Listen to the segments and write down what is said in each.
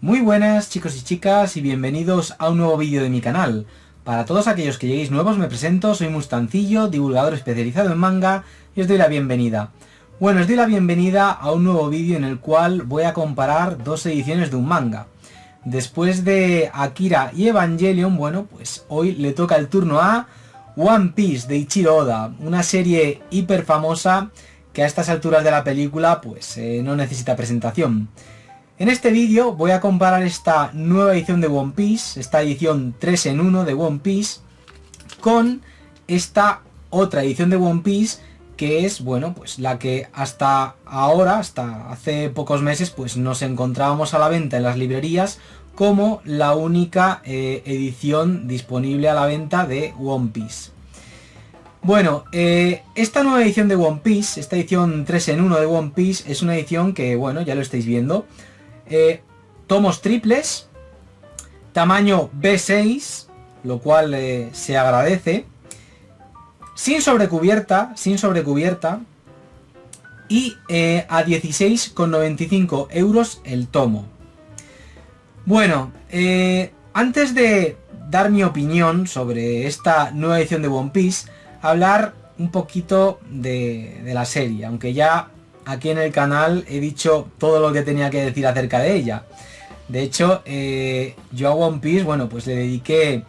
Muy buenas chicos y chicas y bienvenidos a un nuevo vídeo de mi canal. Para todos aquellos que lleguéis nuevos me presento, soy Mustancillo, divulgador especializado en manga y os doy la bienvenida. Bueno, os doy la bienvenida a un nuevo vídeo en el cual voy a comparar dos ediciones de un manga. Después de Akira y Evangelion, bueno, pues hoy le toca el turno a One Piece de Eiichiro Oda, una serie hiper famosa que a estas alturas de la película pues no necesita presentación. En este vídeo voy a comparar esta nueva edición de One Piece, esta edición 3 en 1 de One Piece, con esta otra edición de One Piece que es, bueno, pues la que hasta ahora, hasta hace pocos meses, pues nos encontrábamos a la venta en las librerías como la única edición disponible a la venta de One Piece. Bueno, esta nueva edición de One Piece, esta edición 3 en 1 de One Piece, es una edición que, bueno, ya lo estáis viendo. Tomos triples, tamaño B6, lo cual se agradece, sin sobrecubierta y a 16,95 € el tomo. Bueno, antes de dar mi opinión sobre esta nueva edición de One Piece, hablar un poquito de la serie, aunque ya aquí en el canal he dicho todo lo que tenía que decir acerca de ella. De hecho, yo a One Piece, bueno, pues le dediqué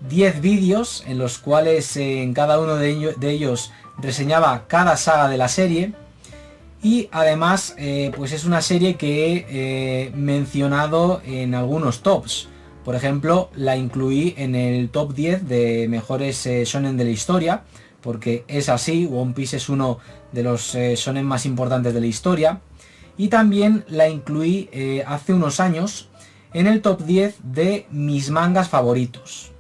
10 vídeos en los cuales en cada uno de ellos reseñaba cada saga de la serie. Y además, pues es una serie que he mencionado en algunos tops. Por ejemplo, la incluí en el top 10 de mejores shonen de la historia, porque es así, One Piece es uno de los shonen más importantes de la historia. Y también la incluí hace unos años en el top 10 de mis mangas favoritos.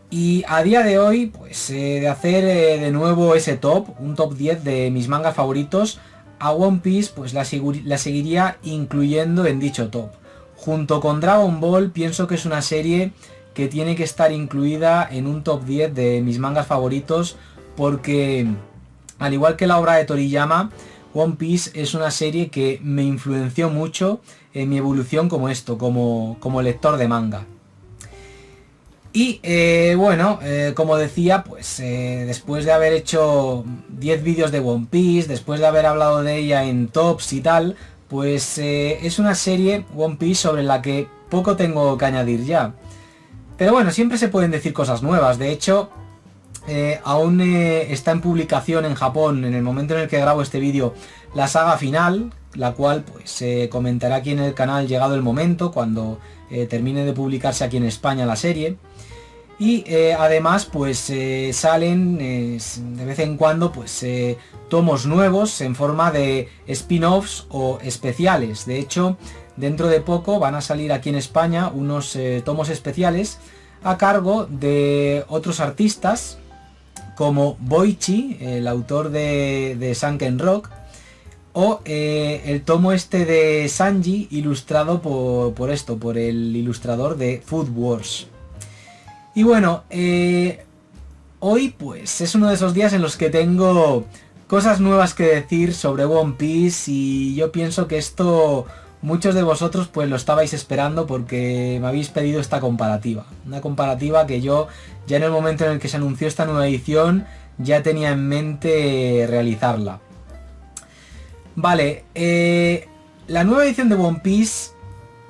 Y a día de hoy, pues de hacer de nuevo ese top, un top 10 de mis mangas favoritos, a One Piece pues la seguiría incluyendo en dicho top. Junto con Dragon Ball, pienso que es una serie que tiene que estar incluida en un top 10 de mis mangas favoritos, porque al igual que la obra de Toriyama, One Piece es una serie que me influenció mucho en mi evolución como lector de manga. Y bueno, como decía, pues después de haber hecho 10 vídeos de One Piece, después de haber hablado de ella en tops y tal, pues es una serie, One Piece, sobre la que poco tengo que añadir ya. Pero bueno, siempre se pueden decir cosas nuevas. De hecho, aún está en publicación en Japón, en el momento en el que grabo este vídeo, la saga final, la cual pues comentaré aquí en el canal llegado el momento, cuando termine de publicarse aquí en España la serie. Y además pues salen de vez en cuando pues tomos nuevos en forma de spin-offs o especiales. De hecho, dentro de poco van a salir aquí en España unos tomos especiales a cargo de otros artistas como Boichi, el autor de Sunken Rock, o el tomo este de Sanji ilustrado por el ilustrador de Food Wars. Y bueno, hoy pues es uno de esos días en los que tengo cosas nuevas que decir sobre One Piece, y yo pienso que esto muchos de vosotros pues lo estabais esperando, porque me habéis pedido esta comparativa. Una comparativa que yo ya en el momento en el que se anunció esta nueva edición ya tenía en mente realizarla. Vale, la nueva edición de One Piece,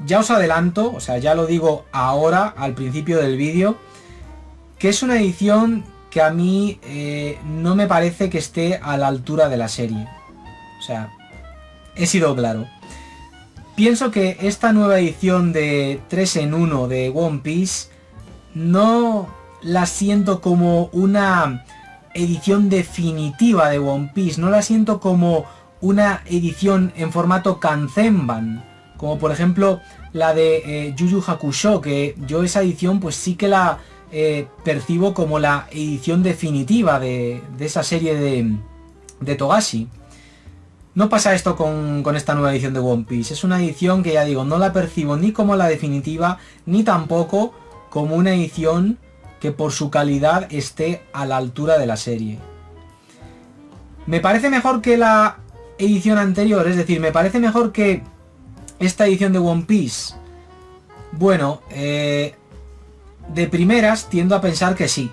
ya os adelanto, o sea, ya lo digo ahora al principio del vídeo, que es una edición que a mí no me parece que esté a la altura de la serie. O sea, he sido claro. Pienso que esta nueva edición de 3 en 1 de One Piece no la siento como una edición definitiva de One Piece. No la siento como una edición en formato Kanzenban, como por ejemplo la de Yu Yu Hakusho, que yo esa edición pues sí que la percibo como la edición definitiva de esa serie de Togashi. No pasa esto con esta nueva edición de One Piece. Es una edición que, ya digo, no la percibo ni como la definitiva, ni tampoco como una edición que por su calidad esté a la altura de la serie. Me parece mejor que la edición anterior, es decir, me parece mejor que esta edición de One Piece? Bueno, de primeras tiendo a pensar que sí.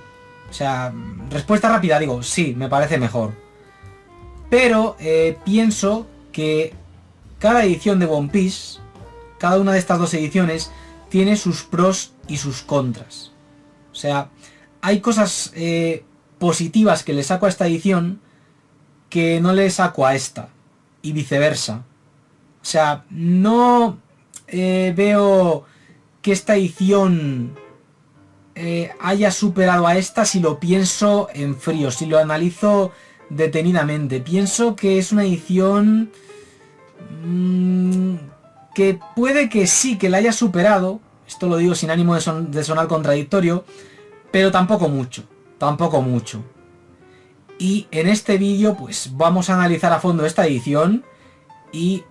O sea, respuesta rápida, digo, sí, me parece mejor. Pero pienso que cada edición de One Piece, cada una de estas dos ediciones, tiene sus pros y sus contras. O sea, hay cosas positivas que le saco a esta edición que no le saco a esta. Y viceversa. O sea, no veo que esta edición haya superado a esta si lo pienso en frío, si lo analizo detenidamente. Pienso que es una edición que puede que sí, que la haya superado. Esto lo digo sin ánimo de sonar contradictorio, pero tampoco mucho. Tampoco mucho. Y en este vídeo pues vamos a analizar a fondo esta edición. Y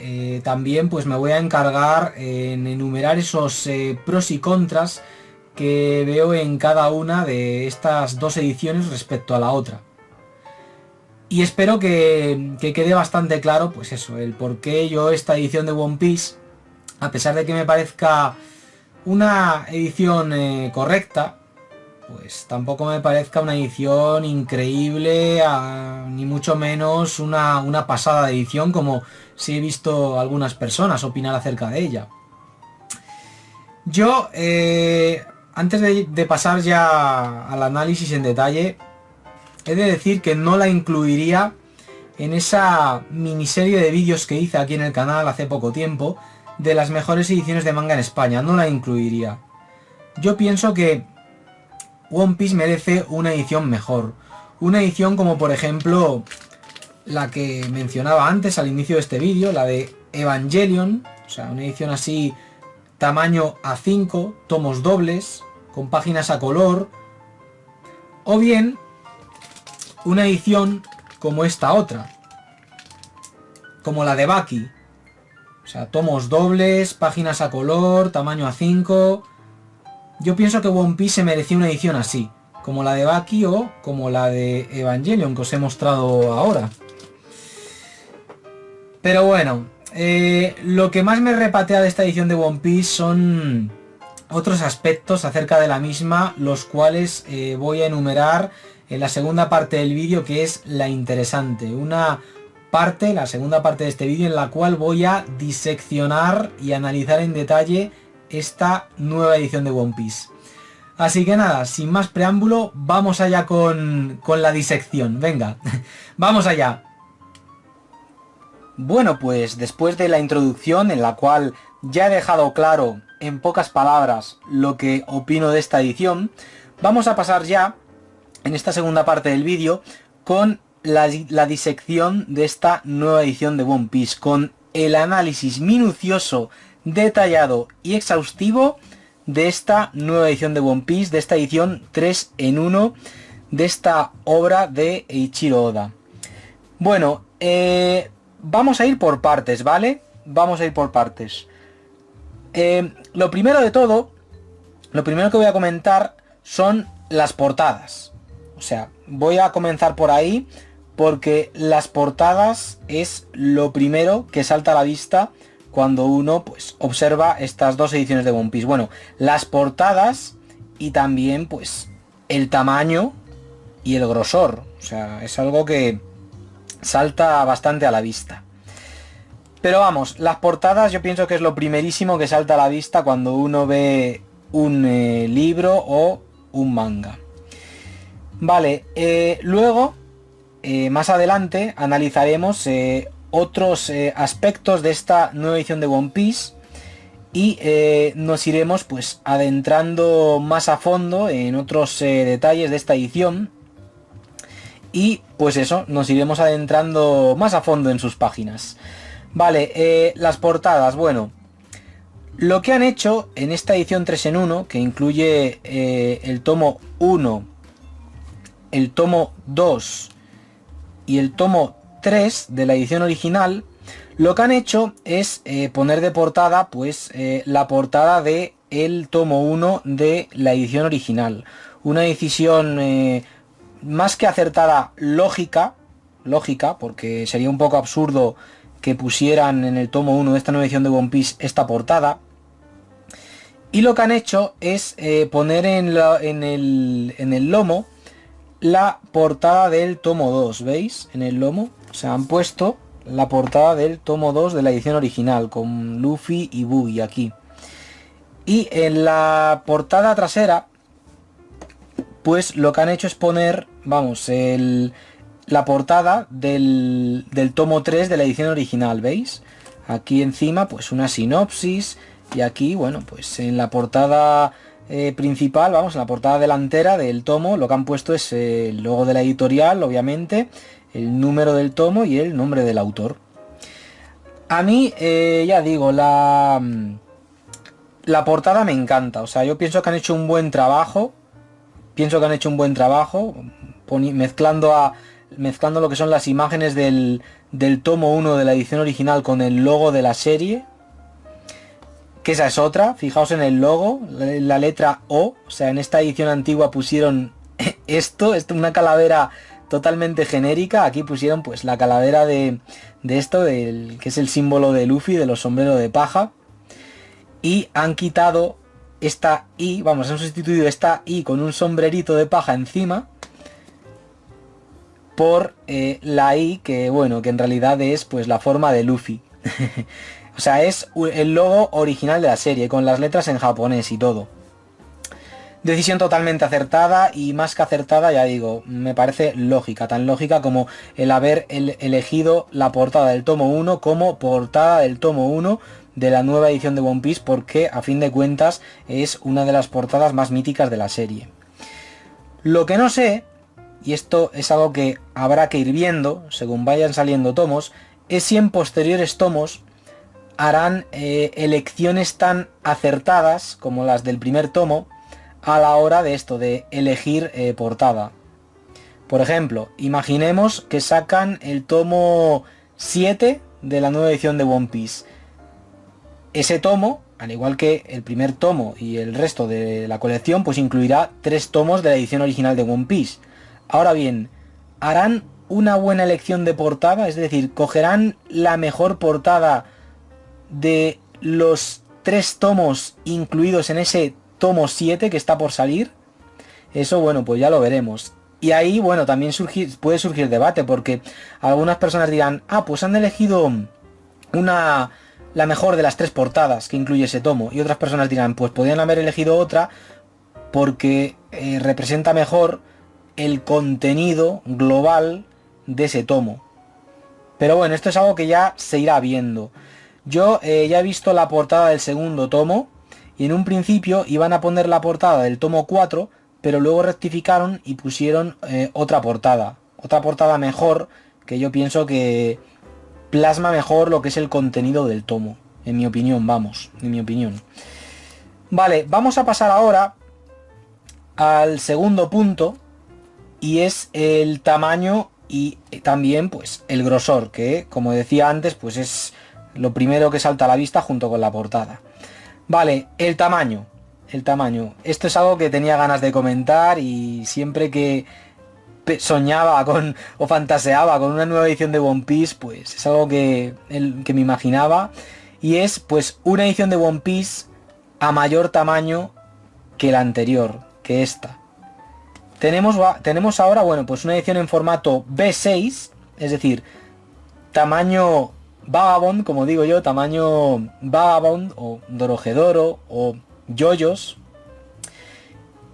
también pues me voy a encargar en enumerar esos pros y contras que veo en cada una de estas dos ediciones respecto a la otra. Y espero que quede bastante claro pues eso, el por qué yo esta edición de One Piece, a pesar de que me parezca una edición correcta, pues tampoco me parezca una edición increíble, ni mucho menos una pasada de edición como si he visto algunas personas opinar acerca de ella. Yo, antes de pasar ya al análisis en detalle, he de decir que no la incluiría en esa miniserie de vídeos que hice aquí en el canal hace poco tiempo, de las mejores ediciones de manga en España. No la incluiría. Yo pienso que One Piece merece una edición mejor. Una edición como por ejemplo la que mencionaba antes al inicio de este vídeo, la de Evangelion. O sea, una edición así, tamaño A5, tomos dobles, con páginas a color. O bien, una edición como esta otra, como la de Baki. O sea, tomos dobles, páginas a color, tamaño A5... Yo pienso que One Piece se merecía una edición así, como la de Baki o como la de Evangelion que os he mostrado ahora. Pero bueno, lo que más me repatea de esta edición de One Piece son otros aspectos acerca de la misma, los cuales voy a enumerar en la segunda parte del vídeo, que es la interesante. Una parte, la segunda parte de este vídeo, en la cual voy a diseccionar y analizar en detalle esta nueva edición de One Piece. Así que nada, sin más preámbulo, vamos allá con la disección. Venga, vamos allá. Bueno, pues después de la introducción en la cual ya he dejado claro en pocas palabras lo que opino de esta edición, vamos a pasar ya en esta segunda parte del vídeo con la disección de esta nueva edición de One Piece, con el análisis minucioso, detallado y exhaustivo de esta nueva edición de One Piece, de esta edición 3 en 1 de esta obra de Eiichiro Oda. Bueno, vamos a ir por partes, ¿vale? Vamos a ir por partes. Lo primero de todo, lo primero que voy a comentar son las portadas. O sea, voy a comenzar por ahí porque las portadas es lo primero que salta a la vista cuando uno pues observa estas dos ediciones de One Piece. Bueno, las portadas y también pues el tamaño y el grosor. O sea, es algo que salta bastante a la vista. Pero vamos, las portadas yo pienso que es lo primerísimo que salta a la vista cuando uno ve un libro o un manga. Vale, luego, más adelante, analizaremos otros aspectos de esta nueva edición de One Piece y nos iremos pues adentrando más a fondo en otros detalles de esta edición y pues eso, nos iremos adentrando más a fondo en sus páginas. Vale, las portadas, bueno, lo que han hecho en esta edición 3 en 1, que incluye el tomo 1, el tomo 2 y el tomo 3 de la edición original, lo que han hecho es poner de portada pues la portada de el tomo 1 de la edición original. Una decisión más que acertada, lógica, porque sería un poco absurdo que pusieran en el tomo 1 de esta nueva edición de One Piece esta portada. Y lo que han hecho es poner en el lomo la portada del tomo 2, ¿veis? En el lomo se han puesto la portada del tomo 2 de la edición original, con Luffy y Buggy aquí. Y en la portada trasera, pues lo que han hecho es poner, vamos, la portada del tomo 3 de la edición original, ¿veis? Aquí encima, pues una sinopsis, y aquí, bueno, pues en la portada principal, vamos, en la portada delantera del tomo, lo que han puesto es el logo de la editorial, obviamente, el número del tomo y el nombre del autor. A mí, ya digo, la portada me encanta, o sea, yo pienso que han hecho un buen trabajo, mezclando lo que son las imágenes del tomo 1 de la edición original con el logo de la serie, que esa es otra, fijaos en el logo, la letra O, o sea, en esta edición antigua pusieron esto, una calavera totalmente genérica, aquí pusieron pues la calavera de esto, que es el símbolo de Luffy, de los sombreros de paja, y han quitado esta I, vamos, han sustituido esta I con un sombrerito de paja encima, por la I, que bueno, que en realidad es pues la forma de Luffy. O sea, es el logo original de la serie, con las letras en japonés y todo. Decisión totalmente acertada, y más que acertada, ya digo, me parece lógica, tan lógica como el haber elegido la portada del tomo 1 como portada del tomo 1 de la nueva edición de One Piece, porque a fin de cuentas es una de las portadas más míticas de la serie. Lo que no sé, y esto es algo que habrá que ir viendo según vayan saliendo tomos, es si en posteriores tomos harán elecciones tan acertadas como las del primer tomo a la hora de esto, de elegir portada. Por ejemplo, imaginemos que sacan el tomo 7 de la nueva edición de One Piece. Ese tomo, al igual que el primer tomo y el resto de la colección, pues incluirá 3 tomos de la edición original de One Piece. Ahora bien, ¿harán una buena elección de portada? Es decir, ¿cogerán la mejor portada de los 3 tomos incluidos en ese tomo 7 que está por salir? Eso, bueno, pues ya lo veremos. Y ahí, bueno, también puede surgir debate, porque algunas personas dirán, ah, pues han elegido la mejor de las 3 portadas que incluye ese tomo. Y otras personas dirán, pues podrían haber elegido otra porque representa mejor el contenido global de ese tomo. Pero bueno, esto es algo que ya se irá viendo. Yo ya he visto la portada del segundo tomo, y en un principio iban a poner la portada del tomo 4, pero luego rectificaron y pusieron otra portada mejor, que yo pienso que plasma mejor lo que es el contenido del tomo, en mi opinión, vamos, en mi opinión. Vale, vamos a pasar ahora al segundo punto, y es el tamaño y también pues el grosor, que como decía antes, pues es lo primero que salta a la vista junto con la portada. Vale, el tamaño. Esto es algo que tenía ganas de comentar, y siempre que soñaba con o fantaseaba con una nueva edición de One Piece, pues es algo que me imaginaba, y es pues una edición de One Piece a mayor tamaño que la anterior, que esta. Tenemos ahora, bueno, pues una edición en formato B6, es decir, tamaño Vagabond, como digo yo, tamaño Vagabond o Dorohedoro o Yoyos,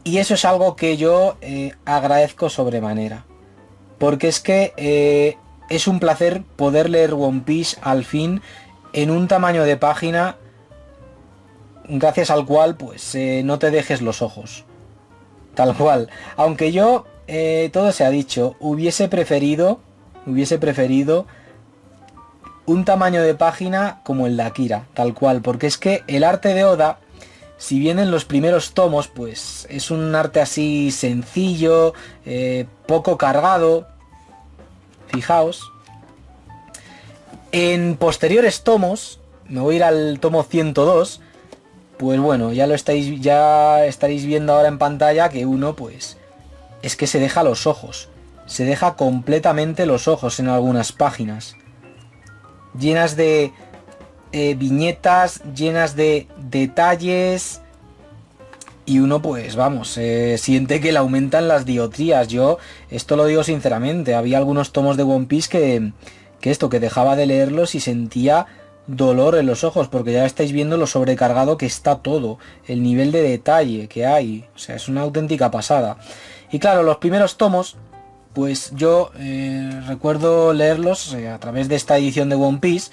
y eso es algo que yo agradezco sobremanera, porque es que es un placer poder leer One Piece al fin en un tamaño de página gracias al cual pues no te dejes los ojos, tal cual. Aunque yo, todo se ha dicho, hubiese preferido un tamaño de página como el de Akira, tal cual, porque es que el arte de Oda, si bien en los primeros tomos pues es un arte así sencillo, poco cargado, fijaos, en posteriores tomos, me voy a ir al tomo 102, pues bueno, ya estaréis viendo ahora en pantalla que uno pues es que se deja los ojos, se deja completamente los ojos en algunas páginas. llenas de viñetas, llenas de detalles, y uno pues vamos, siente que le aumentan las dioptrías. Yo esto lo digo sinceramente, había algunos tomos de One Piece que dejaba de leerlos y sentía dolor en los ojos, porque ya estáis viendo lo sobrecargado que está todo, el nivel de detalle que hay, o sea, es una auténtica pasada. Y claro, los primeros tomos, pues yo recuerdo leerlos a través de esta edición de One Piece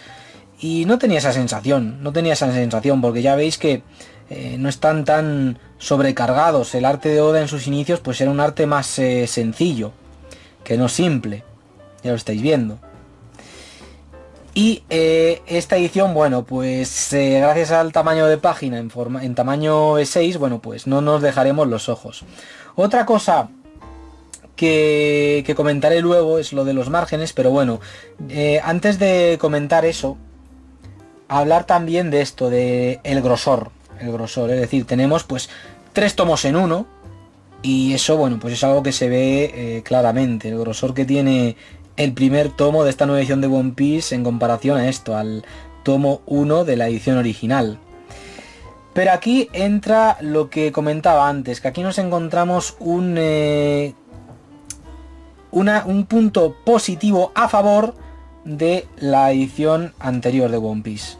y no tenía esa sensación, porque ya veis que no están tan sobrecargados. El arte de Oda en sus inicios pues era un arte más sencillo, que no simple, ya lo estáis viendo. Y esta edición, bueno, pues gracias al tamaño de página en tamaño E6, bueno, pues no nos dejaremos los ojos. Otra cosa que comentaré luego es lo de los márgenes, pero bueno, antes de comentar eso, hablar también de esto, de el grosor, es decir, tenemos pues 3 tomos en uno, y eso, bueno, pues es algo que se ve claramente, el grosor que tiene el primer tomo de esta nueva edición de One Piece en comparación a esto, al tomo 1 de la edición original. Pero aquí entra lo que comentaba antes, que aquí nos encontramos un punto positivo a favor de la edición anterior de One Piece.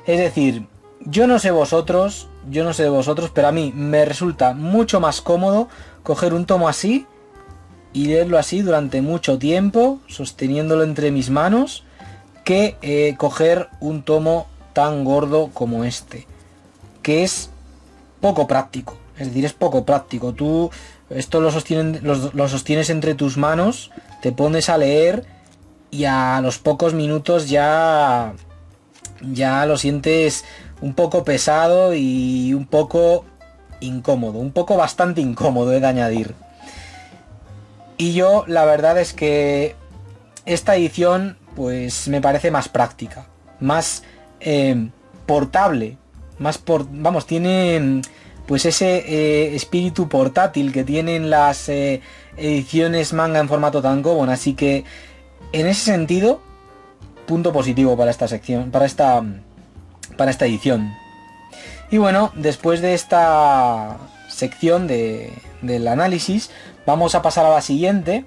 Es decir, yo no sé vosotros, pero a mí me resulta mucho más cómodo coger un tomo así y leerlo así durante mucho tiempo, sosteniéndolo entre mis manos, que coger un tomo tan gordo como este, que es poco práctico. Es decir, es poco práctico. Tú esto lo sostienes entre tus manos, te pones a leer y a los pocos minutos ya lo sientes un poco pesado y un poco incómodo, bastante incómodo, he de añadir. Y yo la verdad es que esta edición pues me parece más práctica, más portable, tiene pues ese espíritu portátil que tienen las ediciones manga en formato tankobon, así que en ese sentido, punto positivo para esta sección, para esta edición. Y bueno, después de esta sección del análisis, vamos a pasar a la siguiente,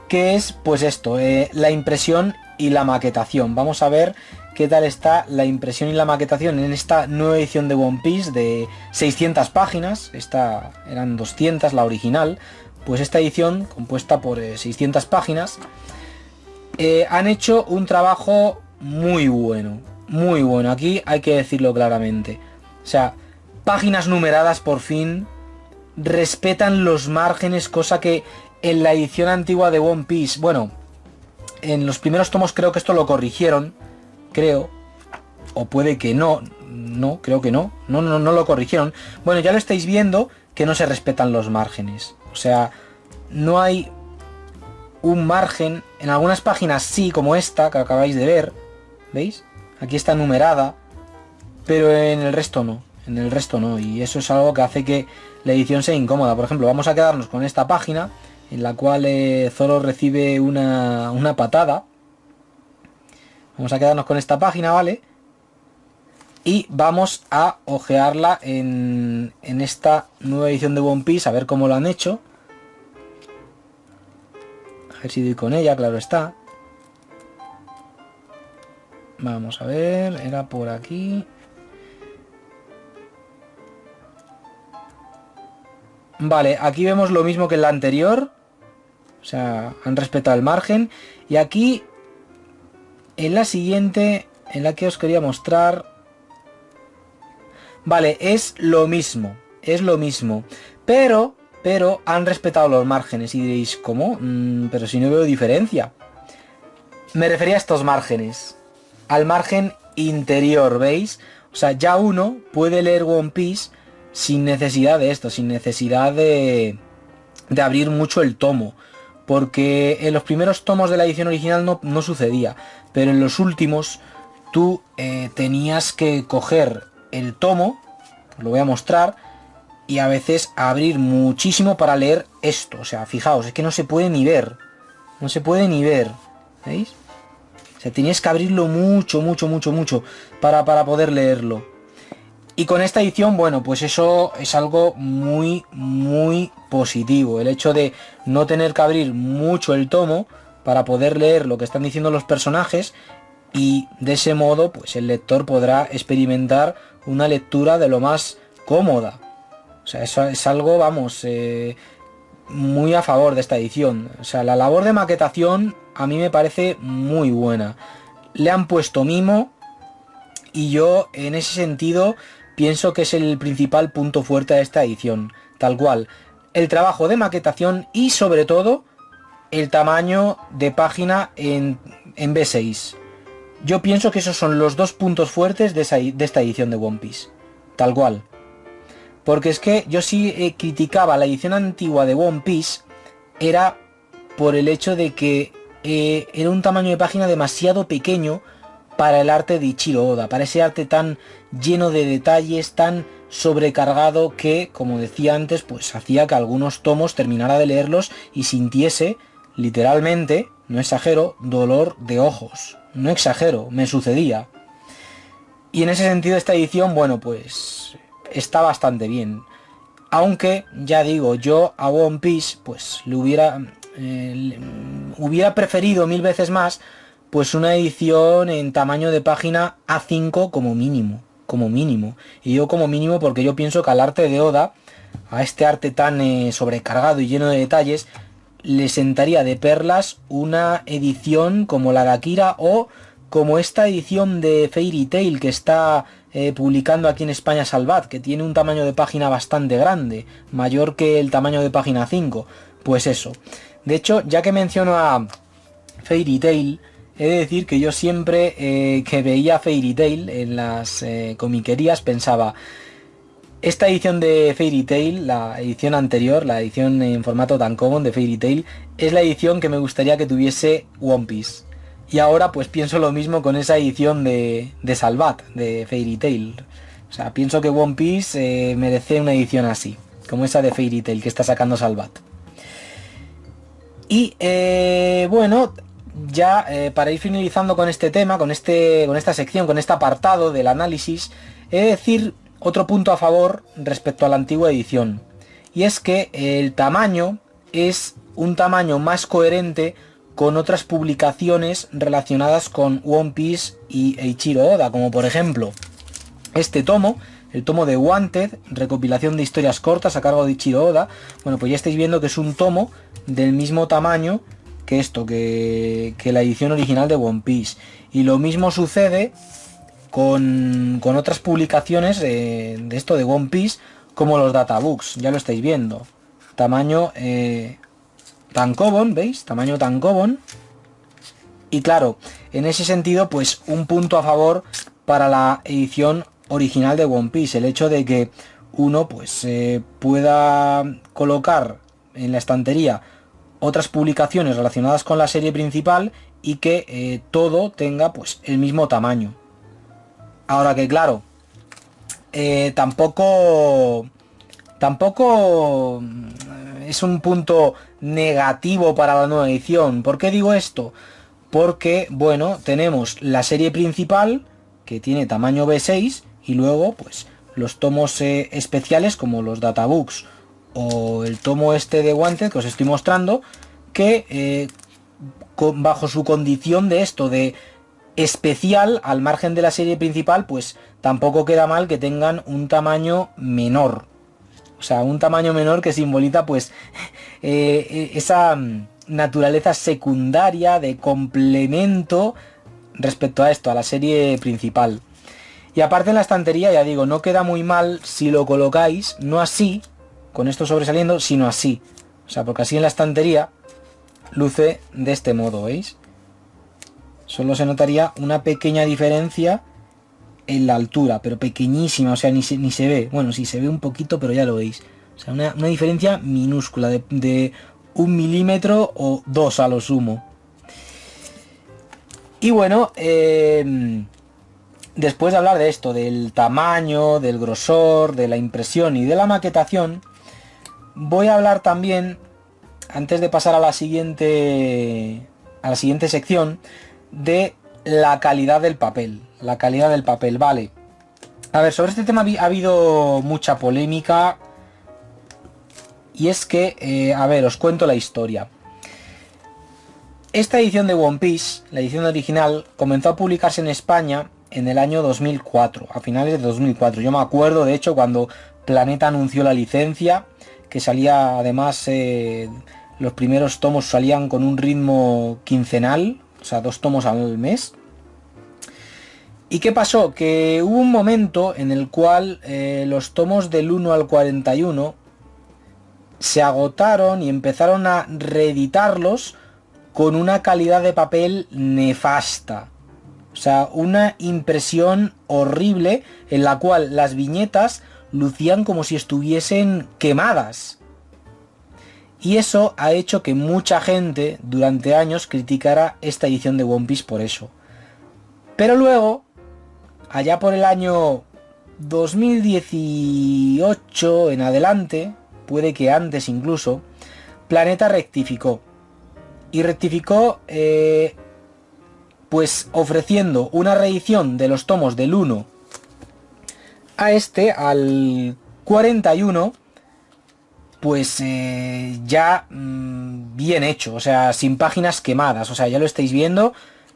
que es pues esto, la impresión y la maquetación. Vamos a ver qué tal está la impresión y la maquetación en esta nueva edición de One Piece de 600 páginas. Esta eran 200, la original. Pues esta edición, compuesta por 600 páginas, han hecho un trabajo muy bueno. Muy bueno, aquí hay que decirlo claramente. O sea, páginas numeradas por fin, respetan los márgenes, cosa que en la edición antigua de One Piece, bueno, en los primeros tomos creo que esto lo corrigieron, creo, o puede que no, creo que no lo corrigieron. Bueno, ya lo estáis viendo que no se respetan los márgenes, o sea, no hay un margen, en algunas páginas sí, como esta que acabáis de ver, ¿veis? Aquí está numerada, pero en el resto no, y eso es algo que hace que la edición sea incómoda. Por ejemplo, vamos a quedarnos con esta página en la cual Zoro recibe una patada. Vamos a quedarnos con esta página, ¿vale? Y vamos a ojearla en esta nueva edición de One Piece, a ver cómo lo han hecho. A ver si doy con ella, claro está. Vamos a ver, era por aquí. Vale, aquí vemos lo mismo que en la anterior. O sea, han respetado el margen. Y aquí, en la siguiente, en la que os quería mostrar... Vale, es lo mismo. Pero han respetado los márgenes. Y diréis, ¿cómo? Pero si no veo diferencia. Me refería a estos márgenes. Al margen interior, ¿veis? O sea, ya uno puede leer One Piece sin necesidad de esto, sin necesidad de abrir mucho el tomo, porque en los primeros tomos de la edición original no sucedía, pero en los últimos tú tenías que coger el tomo, os lo voy a mostrar, y a veces abrir muchísimo para leer esto. O sea, fijaos, es que no se puede ni ver, ¿veis? sea, tenías que abrirlo mucho, mucho, mucho, mucho para poder leerlo. Y con esta edición, bueno, pues eso es algo muy, muy positivo. El hecho de no tener que abrir mucho el tomo para poder leer lo que están diciendo los personajes, y de ese modo, pues el lector podrá experimentar una lectura de lo más cómoda. O sea, eso es algo, vamos, muy a favor de esta edición. O sea, la labor de maquetación a mí me parece muy buena. Le han puesto mimo y yo en ese sentido pienso que es el principal punto fuerte de esta edición. Tal cual, el trabajo de maquetación y sobre todo el tamaño de página en B6. Yo pienso que esos son los dos puntos fuertes de esta edición de One Piece. Tal cual. Porque es que yo sí criticaba la edición antigua de One Piece, era por el hecho de que era un tamaño de página demasiado pequeño para el arte de Ichiro Oda, para ese arte tan lleno de detalles, tan sobrecargado que, como decía antes, pues hacía que algunos tomos terminara de leerlos y sintiese, literalmente, no exagero, dolor de ojos. No exagero, me sucedía. Y en ese sentido esta edición, bueno, pues está bastante bien. Aunque, ya digo, yo a One Piece, pues le hubiera preferido mil veces más, pues una edición en tamaño de página A5 como mínimo. Como mínimo. Y yo como mínimo porque yo pienso que al arte de Oda, a este arte tan sobrecargado y lleno de detalles, le sentaría de perlas una edición como la de Akira o como esta edición de Fairy Tail que está publicando aquí en España Salvat, que tiene un tamaño de página bastante grande, mayor que el tamaño de página 5. Pues eso. De hecho, ya que menciono a Fairy Tail, he de decir que yo siempre que veía Fairy Tail en las comiquerías pensaba: esta edición de Fairy Tail, la edición anterior, la edición en formato tankobon de Fairy Tail, es la edición que me gustaría que tuviese One Piece. Y ahora pues pienso lo mismo con esa edición de Salvat, de Fairy Tail. O sea, pienso que One Piece merece una edición así, como esa de Fairy Tail que está sacando Salvat. Y bueno, ya para ir finalizando con este tema, con esta sección, con este apartado del análisis, he de decir otro punto a favor respecto a la antigua edición, y es que el tamaño es un tamaño más coherente con otras publicaciones relacionadas con One Piece y Eiichiro Oda, como por ejemplo este tomo, el tomo de Wanted, recopilación de historias cortas a cargo de Eiichiro Oda. Bueno, pues ya estáis viendo que es un tomo del mismo tamaño que esto, que la edición original de One Piece. Y lo mismo sucede con otras publicaciones de esto de One Piece, como los databooks, ya lo estáis viendo. Tamaño tankobon, ¿veis? Tamaño tankobon. Y claro, en ese sentido, pues un punto a favor para la edición original de One Piece. El hecho de que uno pues pueda colocar en la estantería otras publicaciones relacionadas con la serie principal y que todo tenga pues el mismo tamaño. Ahora que claro, tampoco es un punto negativo para la nueva edición. ¿Por qué digo esto? Porque, bueno, tenemos la serie principal, que tiene tamaño B6, y luego, pues, los tomos especiales, como los databooks, o el tomo este de Wanted, que os estoy mostrando, que bajo su condición de esto, de especial, al margen de la serie principal, pues tampoco queda mal que tengan un tamaño menor. O sea, un tamaño menor que simboliza pues esa naturaleza secundaria de complemento respecto a esto, a la serie principal. Y aparte en la estantería, ya digo, no queda muy mal si lo colocáis, no así, con esto sobresaliendo, sino así. O sea, porque así en la estantería luce de este modo, ¿veis? Solo se notaría una pequeña diferencia en la altura, pero pequeñísima, o sea, ni se ve. Bueno, sí se ve un poquito, pero ya lo veis. O sea, una diferencia minúscula, de 1 milímetro o 2 a lo sumo. Y bueno, después de hablar de esto, del tamaño, del grosor, de la impresión y de la maquetación, voy a hablar también, antes de pasar a la siguiente sección, de la calidad del papel. La calidad del papel, vale. A ver, sobre este tema ha habido mucha polémica. Y es que, a ver, os cuento la historia. Esta edición de One Piece, la edición original, comenzó a publicarse en España en el año 2004, a finales de 2004. Yo me acuerdo, de hecho, cuando Planeta anunció la licencia, que salía además, los primeros tomos salían con un ritmo quincenal, o sea, 2 tomos al mes. ¿Y qué pasó? Que hubo un momento en el cual los tomos del 1 al 41 se agotaron y empezaron a reeditarlos con una calidad de papel nefasta. O sea, una impresión horrible en la cual las viñetas lucían como si estuviesen quemadas. Y eso ha hecho que mucha gente durante años criticara esta edición de One Piece por eso. Pero luego, allá por el año 2018 en adelante, puede que antes incluso, Planeta rectificó. Y rectificó pues ofreciendo una reedición de los tomos del 1 a este, al 41, pues ya bien hecho, o sea, sin páginas quemadas, o sea, ya lo estáis viendo,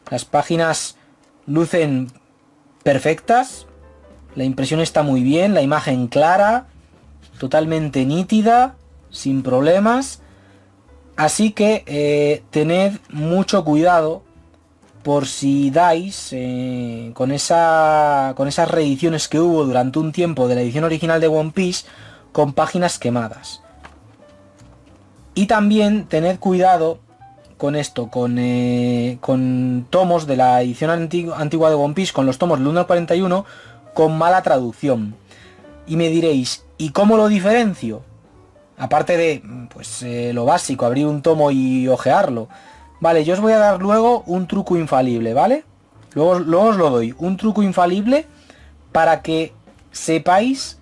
las páginas lucen perfectas, la impresión está muy bien, la imagen clara, totalmente nítida, sin problemas. Así que tened mucho cuidado por si dais con esas reediciones que hubo durante un tiempo de la edición original de One Piece con páginas quemadas. Y también tened cuidado con esto, con tomos de la edición antigua de One Piece, con los tomos del 1 al 41, con mala traducción. Y me diréis, ¿y cómo lo diferencio? Aparte de, pues, lo básico, abrir un tomo y ojearlo. Vale, yo os voy a dar luego un truco infalible, ¿vale? Luego os lo doy. Un truco infalible para que sepáis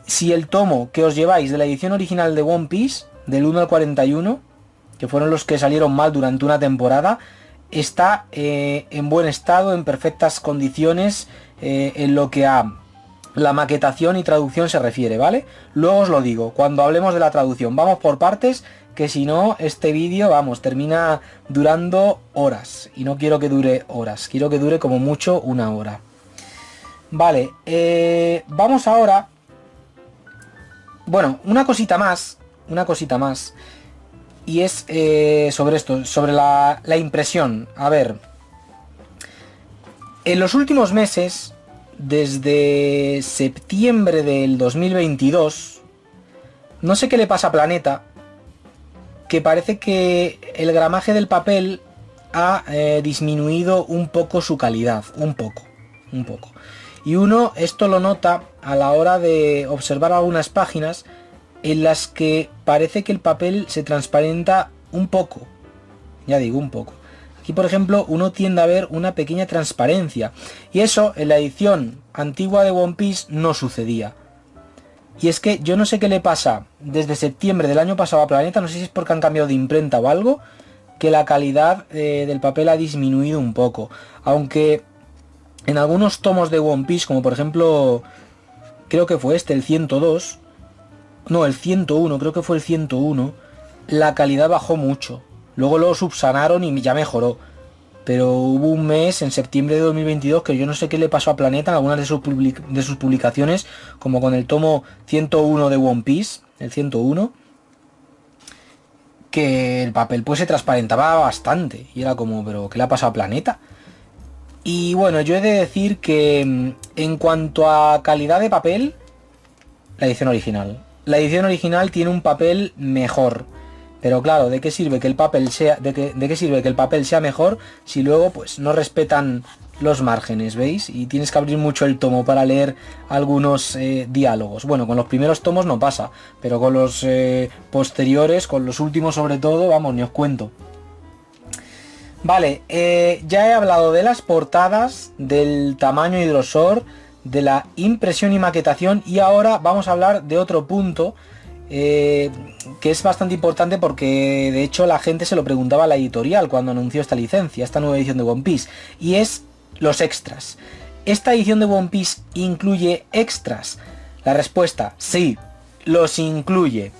si el tomo que os lleváis de la edición original de One Piece, del 1 al 41, que fueron los que salieron mal durante una temporada, está en buen estado, en perfectas condiciones, en lo que a la maquetación y traducción se refiere, ¿vale? Luego os lo digo, cuando hablemos de la traducción. Vamos por partes, que si no, este vídeo, vamos, termina durando horas. Y no quiero que dure horas, quiero que dure como mucho 1 hora. Vale, vamos ahora... Bueno, una cosita más. Y es sobre esto, sobre la impresión. A ver, en los últimos meses, desde septiembre del 2022, no sé qué le pasa a Planeta, que parece que el gramaje del papel ha disminuido un poco su calidad, un poco. Y uno esto lo nota a la hora de observar algunas páginas en las que parece que el papel se transparenta un poco, ya digo, un poco. Aquí, por ejemplo, uno tiende a ver una pequeña transparencia. Y eso en la edición antigua de One Piece no sucedía. Y es que yo no sé qué le pasa desde septiembre del año pasado a Planeta, no sé si es porque han cambiado de imprenta o algo, que la calidad del papel ha disminuido un poco. Aunque en algunos tomos de One Piece, como por ejemplo, creo que fue el 102, no, el 101, creo que fue el 101, la calidad bajó mucho. Luego lo subsanaron y ya mejoró. Pero hubo un mes, en septiembre de 2022, que yo no sé qué le pasó a Planeta en algunas de sus publicaciones, como con el tomo 101 de One Piece, el 101, que el papel pues se transparentaba bastante. Y era como, ¿pero qué le ha pasado a Planeta? Y bueno, yo he de decir que en cuanto a calidad de papel, la edición original. La edición original tiene un papel mejor. Pero claro, ¿de qué sirve que el papel sea de qué sirve que el papel sea mejor si luego pues no respetan los márgenes, ¿veis? Y tienes que abrir mucho el tomo para leer algunos diálogos. Bueno, con los primeros tomos no pasa, pero con los posteriores, con los últimos sobre todo, vamos, ni os cuento. Vale, ya he hablado de las portadas, del tamaño y grosor, de la impresión y maquetación, y ahora vamos a hablar de otro punto que es bastante importante porque de hecho la gente se lo preguntaba a la editorial cuando anunció esta licencia, esta nueva edición de One Piece, y es los extras. ¿Esta edición de One Piece incluye extras? La respuesta, sí, los incluye.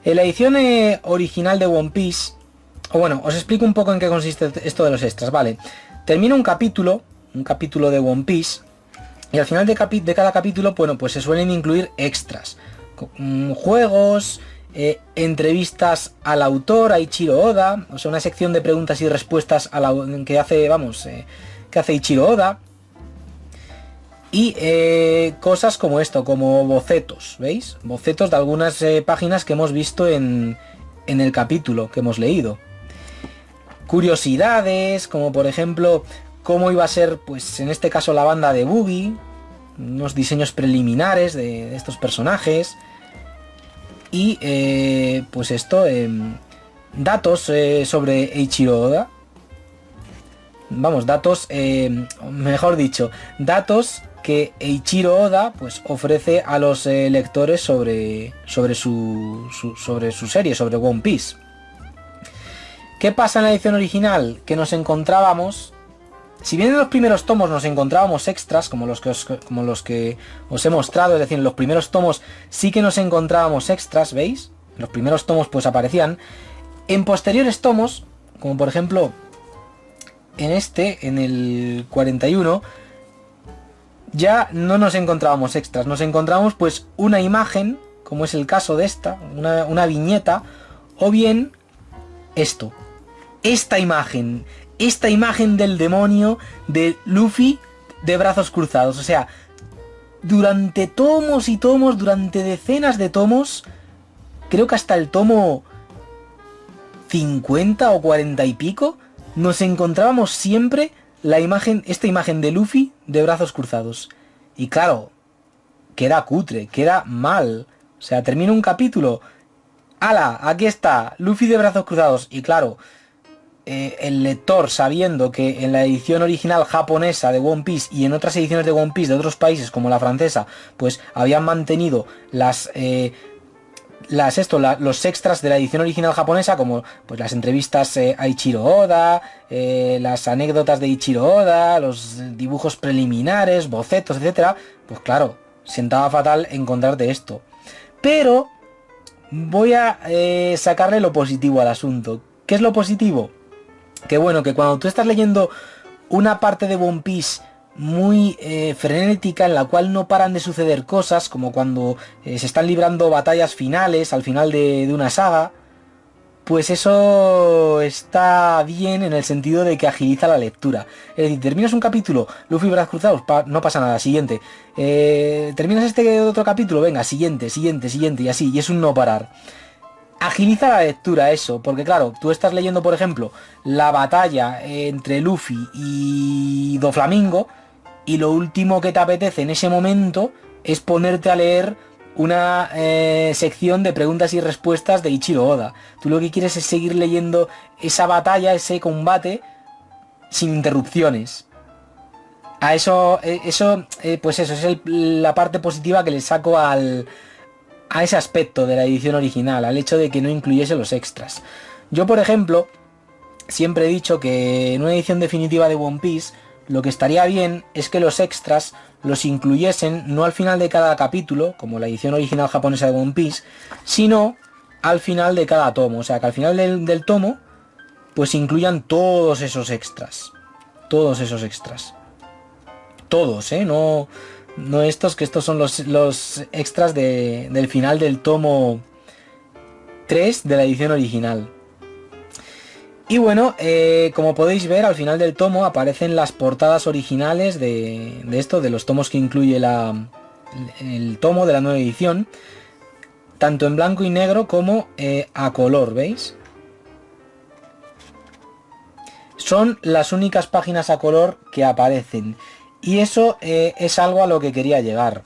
En la edición original de One Piece, o bueno, os explico un poco en qué consiste esto de los extras, ¿vale? Termina un capítulo de One Piece, y al final de cada capítulo, bueno, pues se suelen incluir extras. Juegos, entrevistas al autor, a Ichiro Oda, o sea, una sección de preguntas y respuestas que hace Ichiro Oda. Y cosas como esto, como bocetos, ¿veis? Bocetos de algunas páginas que hemos visto en el capítulo que hemos leído. Curiosidades, como por ejemplo, cómo iba a ser, pues en este caso, la banda de Buggy, unos diseños preliminares de estos personajes. Y pues esto, datos sobre Eiichiro Oda. Vamos, datos, mejor dicho, datos que Eiichiro Oda pues ofrece a los lectores sobre su serie, sobre One Piece. ¿Qué pasa en la edición original? Que nos encontrábamos, si bien en los primeros tomos nos encontrábamos extras, como los que os he mostrado, es decir, en los primeros tomos sí que nos encontrábamos extras, ¿veis? En los primeros tomos pues aparecían. En posteriores tomos, como por ejemplo en el 41, ya no nos encontrábamos extras, nos encontrábamos pues una imagen, como es el caso de esta, una viñeta, o bien esta imagen del demonio de Luffy de brazos cruzados. O sea, durante tomos y tomos, durante decenas de tomos, creo que hasta el tomo 50 o 40 y pico, nos encontrábamos siempre esta imagen de Luffy de brazos cruzados. Y claro, queda cutre, queda mal. O sea, termina un capítulo, ¡hala! Aquí está, Luffy de brazos cruzados. Y claro, el lector, sabiendo que en la edición original japonesa de One Piece y en otras ediciones de One Piece de otros países como la francesa, pues habían mantenido los extras de la edición original japonesa, como pues las entrevistas a Ichiro Oda, las anécdotas de Ichiro Oda, los dibujos preliminares, bocetos, etcétera, pues claro, sentaba fatal encontrarte esto. Pero voy a sacarle lo positivo al asunto. ¿Qué es lo positivo? Que bueno, que cuando tú estás leyendo una parte de One Piece muy frenética, en la cual no paran de suceder cosas, como cuando se están librando batallas finales al final de una saga, pues eso está bien en el sentido de que agiliza la lectura. Es decir, terminas un capítulo, Luffy brazos cruzados, no pasa nada, siguiente. Terminas este otro capítulo, venga, siguiente, y así, y es un no parar. Agiliza la lectura eso, porque claro, tú estás leyendo, por ejemplo, la batalla entre Luffy y Doflamingo, y lo último que te apetece en ese momento es ponerte a leer una sección de preguntas y respuestas de Ichiro Oda. Tú lo que quieres es seguir leyendo esa batalla, ese combate, sin interrupciones. A pues eso es la parte positiva que le saco a ese aspecto de la edición original, al hecho de que no incluyese los extras. Yo, por ejemplo, siempre he dicho que en una edición definitiva de One Piece, lo que estaría bien es que los extras los incluyesen no al final de cada capítulo, como la edición original japonesa de One Piece, sino al final de cada tomo. O sea, que al final del tomo, pues incluyan todos esos extras. Todos esos extras. Todos, no estos, que estos son los extras del final del tomo 3 de la edición original. Y bueno, como podéis ver, al final del tomo aparecen las portadas originales de los tomos que incluye el tomo de la nueva edición, tanto en blanco y negro como a color, ¿veis? Son las únicas páginas a color que aparecen. Y eso es algo a lo que quería llegar.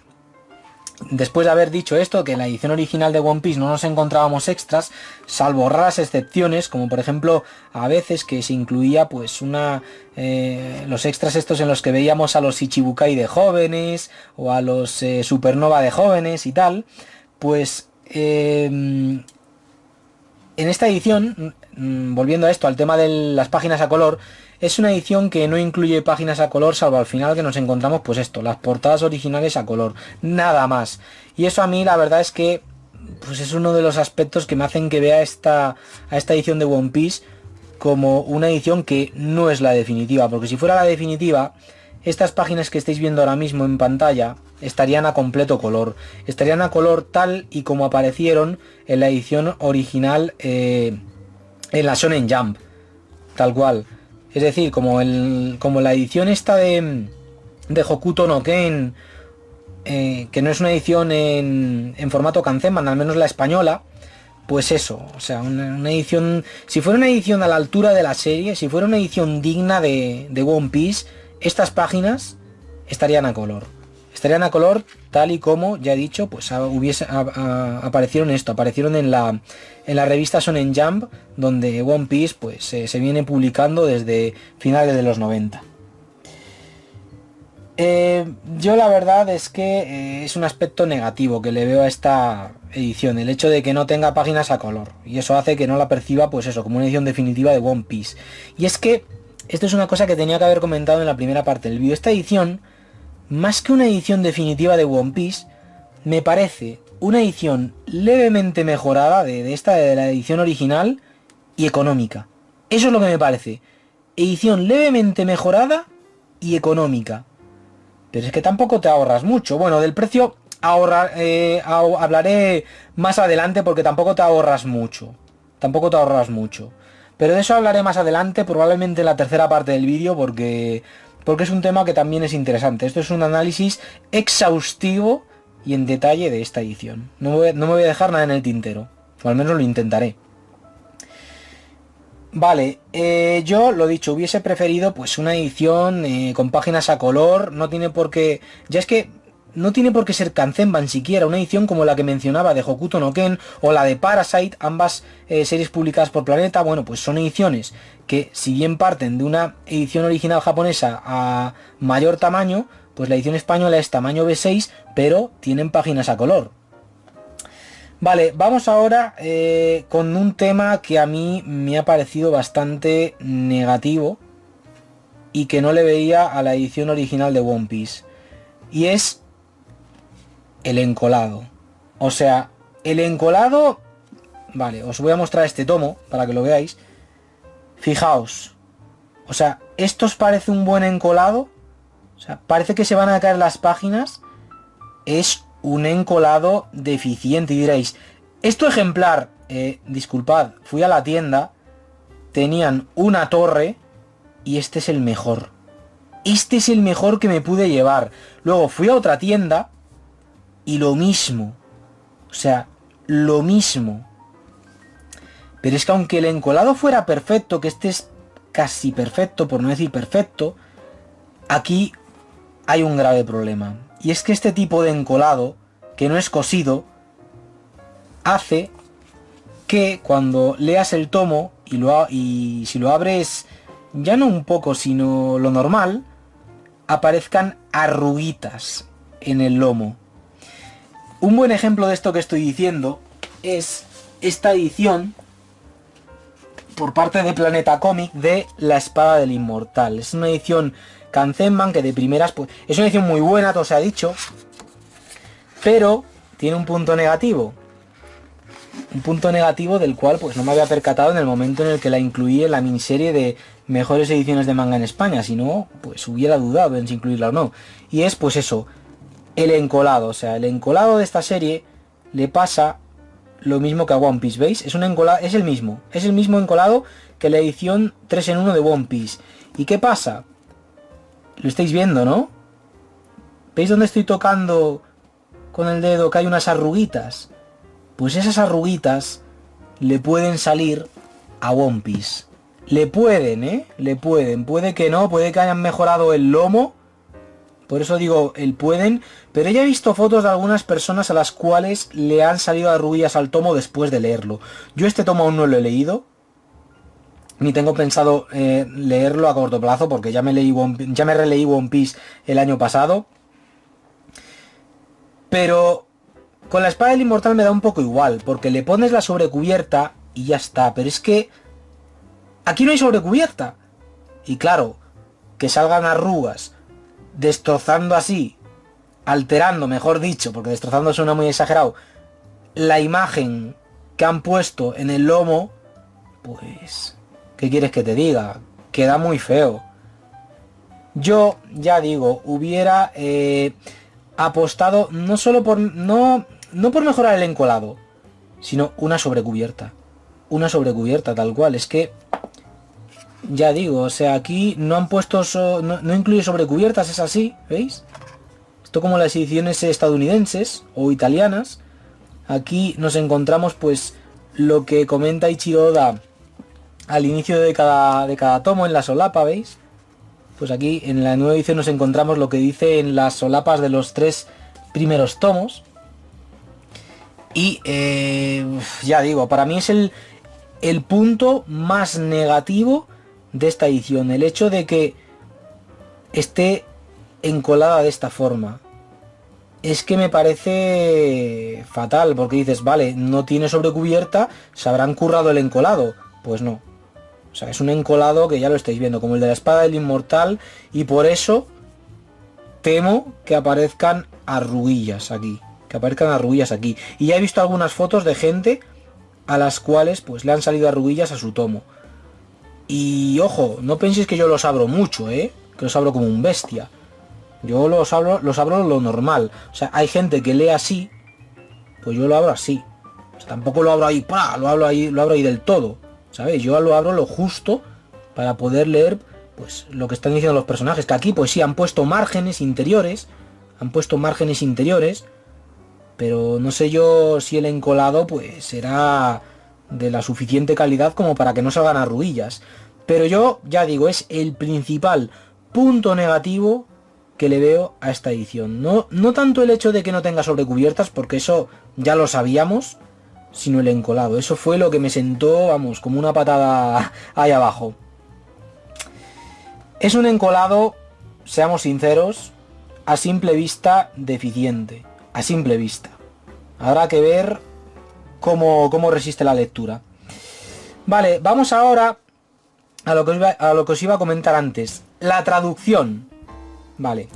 Después de haber dicho esto, que en la edición original de One Piece no nos encontrábamos extras, salvo raras excepciones, como por ejemplo a veces que se incluía pues los extras estos en los que veíamos a los Ichibukai de jóvenes o a los Supernova de jóvenes y tal, pues en esta edición, volviendo a esto, al tema de las páginas a color, es una edición que no incluye páginas a color, salvo al final que nos encontramos, pues esto, las portadas originales a color, nada más. Y eso a mí la verdad es que pues es uno de los aspectos que me hacen que vea a esta edición de One Piece como una edición que no es la definitiva, porque si fuera la definitiva, estas páginas que estáis viendo ahora mismo en pantalla estarían a completo color, estarían a color tal y como aparecieron en la edición original en la Shonen Jump, tal cual. Es decir, como la edición esta de Hokuto no Ken, que no es una edición en formato Kanzenban, al menos la española, pues eso, o sea, una edición, si fuera una edición a la altura de la serie, si fuera una edición digna de One Piece, estas páginas estarían a color. Estarían a color tal y como, ya he dicho, pues aparecieron en la revista Shonen Jump, donde One Piece pues se viene publicando desde finales de los 90. Yo la verdad es que es un aspecto negativo que le veo a esta edición, el hecho de que no tenga páginas a color, y eso hace que no la perciba, pues eso, como una edición definitiva de One Piece. Y es que esto es una cosa que tenía que haber comentado en la primera parte del vídeo. Esta edición, más que una edición definitiva de One Piece, me parece una edición levemente mejorada de la edición original y económica. Eso es lo que me parece. Edición levemente mejorada y económica. Pero es que tampoco te ahorras mucho. Bueno, del precio hablaré más adelante porque tampoco te ahorras mucho. Tampoco te ahorras mucho. Pero de eso hablaré más adelante, probablemente en la tercera parte del vídeo, porque es un tema que también es interesante. Esto es un análisis exhaustivo y en detalle de esta edición. No me voy a dejar nada en el tintero. O al menos lo intentaré. Vale, yo lo dicho, hubiese preferido pues una edición con páginas a color, no tiene por qué, ya es que no tiene por qué ser Kanzenban siquiera, una edición como la que mencionaba de Hokuto no Ken o la de Parasite, ambas series publicadas por Planeta, bueno, pues son ediciones que si bien parten de una edición original japonesa a mayor tamaño, pues la edición española es tamaño B6, pero tienen páginas a color. Vale, vamos ahora con un tema que a mí me ha parecido bastante negativo y que no le veía a la edición original de One Piece. Y es el encolado. O sea, el encolado... Vale, os voy a mostrar este tomo para que lo veáis. Fijaos. O sea, ¿esto os parece un buen encolado? O sea, parece que se van a caer las páginas. Es un encolado deficiente y diréis, esto ejemplar, disculpad, fui a la tienda, tenían una torre y este es el mejor. Este es el mejor que me pude llevar. Luego fui a otra tienda y lo mismo. O sea, lo mismo. Pero es que aunque el encolado fuera perfecto, que este es casi perfecto, por no decir perfecto, aquí hay un grave problema. Y es que este tipo de encolado, que no es cosido, hace que cuando leas el tomo y si lo abres ya no un poco, sino lo normal, aparezcan arruguitas en el lomo. Un buen ejemplo de esto que estoy diciendo es esta edición por parte de Planeta Comic de La Espada del Inmortal. Es una edición Kanzenban que de primeras pues es una edición muy buena, todo se ha dicho, pero tiene un punto negativo. Un punto negativo del cual pues no me había percatado en el momento en el que la incluí en la miniserie de mejores ediciones de manga en España, si no, pues hubiera dudado en si incluirla o no. Y es pues eso, el encolado, o sea, el encolado de esta serie le pasa lo mismo que a One Piece, ¿veis? Es un encolado, es el mismo encolado que la edición 3 en 1 de One Piece. ¿Y qué pasa? Lo estáis viendo, ¿no? ¿Veis dónde estoy tocando con el dedo que hay unas arruguitas? Pues esas arruguitas le pueden salir a One Piece. Le pueden, ¿eh? Le pueden. Puede que no, puede que hayan mejorado el lomo. Por eso digo, el pueden. Pero ya he visto fotos de algunas personas a las cuales le han salido arruguillas al tomo después de leerlo. Yo este tomo aún no lo he leído. Ni tengo pensado leerlo a corto plazo porque ya me releí One Piece el año pasado. Pero Con la espada del inmortal me da un poco igual, porque le pones la sobrecubierta y ya está. Pero es que aquí no hay sobrecubierta. Y claro, que salgan arrugas, destrozando así, alterando, mejor dicho, porque destrozando suena muy exagerado, la imagen que han puesto en el lomo, pues, ¿qué quieres que te diga? Queda muy feo. Yo, ya digo, hubiera apostado no solo por... No por mejorar el encolado, sino una sobrecubierta. Una sobrecubierta, tal cual. Es que... Ya digo, o sea, aquí no han puesto... no incluye sobrecubiertas, es así, ¿veis? Esto como las ediciones estadounidenses o italianas. Aquí nos encontramos pues lo que comenta Ichiro Oda al inicio de cada tomo en la solapa, ¿veis? Pues aquí en la nueva edición nos encontramos lo que dice en las solapas de los 3 primeros tomos. Y ya digo, para mí es el punto más negativo de esta edición. El hecho de que esté encolada de esta forma. Es que me parece fatal, porque dices, vale, no tiene sobrecubierta, se habrán currado el encolado. Pues no. O sea, es un encolado que ya lo estáis viendo, como el de la espada del inmortal, y por eso temo que aparezcan arruguillas aquí. Que aparezcan arruguillas aquí. Y ya he visto algunas fotos de gente a las cuales pues le han salido arruguillas a su tomo. Y ojo, no penséis que yo los abro mucho, que los abro como un bestia. Yo los abro lo normal. O sea, hay gente que lee así, pues yo lo abro así. O sea, tampoco lo abro ahí, ¡pah! Lo abro ahí del todo. ¿Sabéis? Yo lo abro lo justo para poder leer pues lo que están diciendo los personajes. Que aquí pues sí han puesto márgenes interiores. Han puesto márgenes interiores. Pero no sé yo si el encolado pues será de la suficiente calidad como para que no salgan arruguillas. Pero yo, ya digo, es el principal punto negativo que le veo a esta edición. No tanto el hecho de que no tenga sobrecubiertas, porque eso ya lo sabíamos, sino el encolado. Eso fue lo que me sentó, vamos, como una patada ahí abajo. Es un encolado, seamos sinceros, a simple vista deficiente. A simple vista. Habrá que ver cómo resiste la lectura. Vale, vamos ahora a lo que os iba a comentar antes. La traducción. Vale.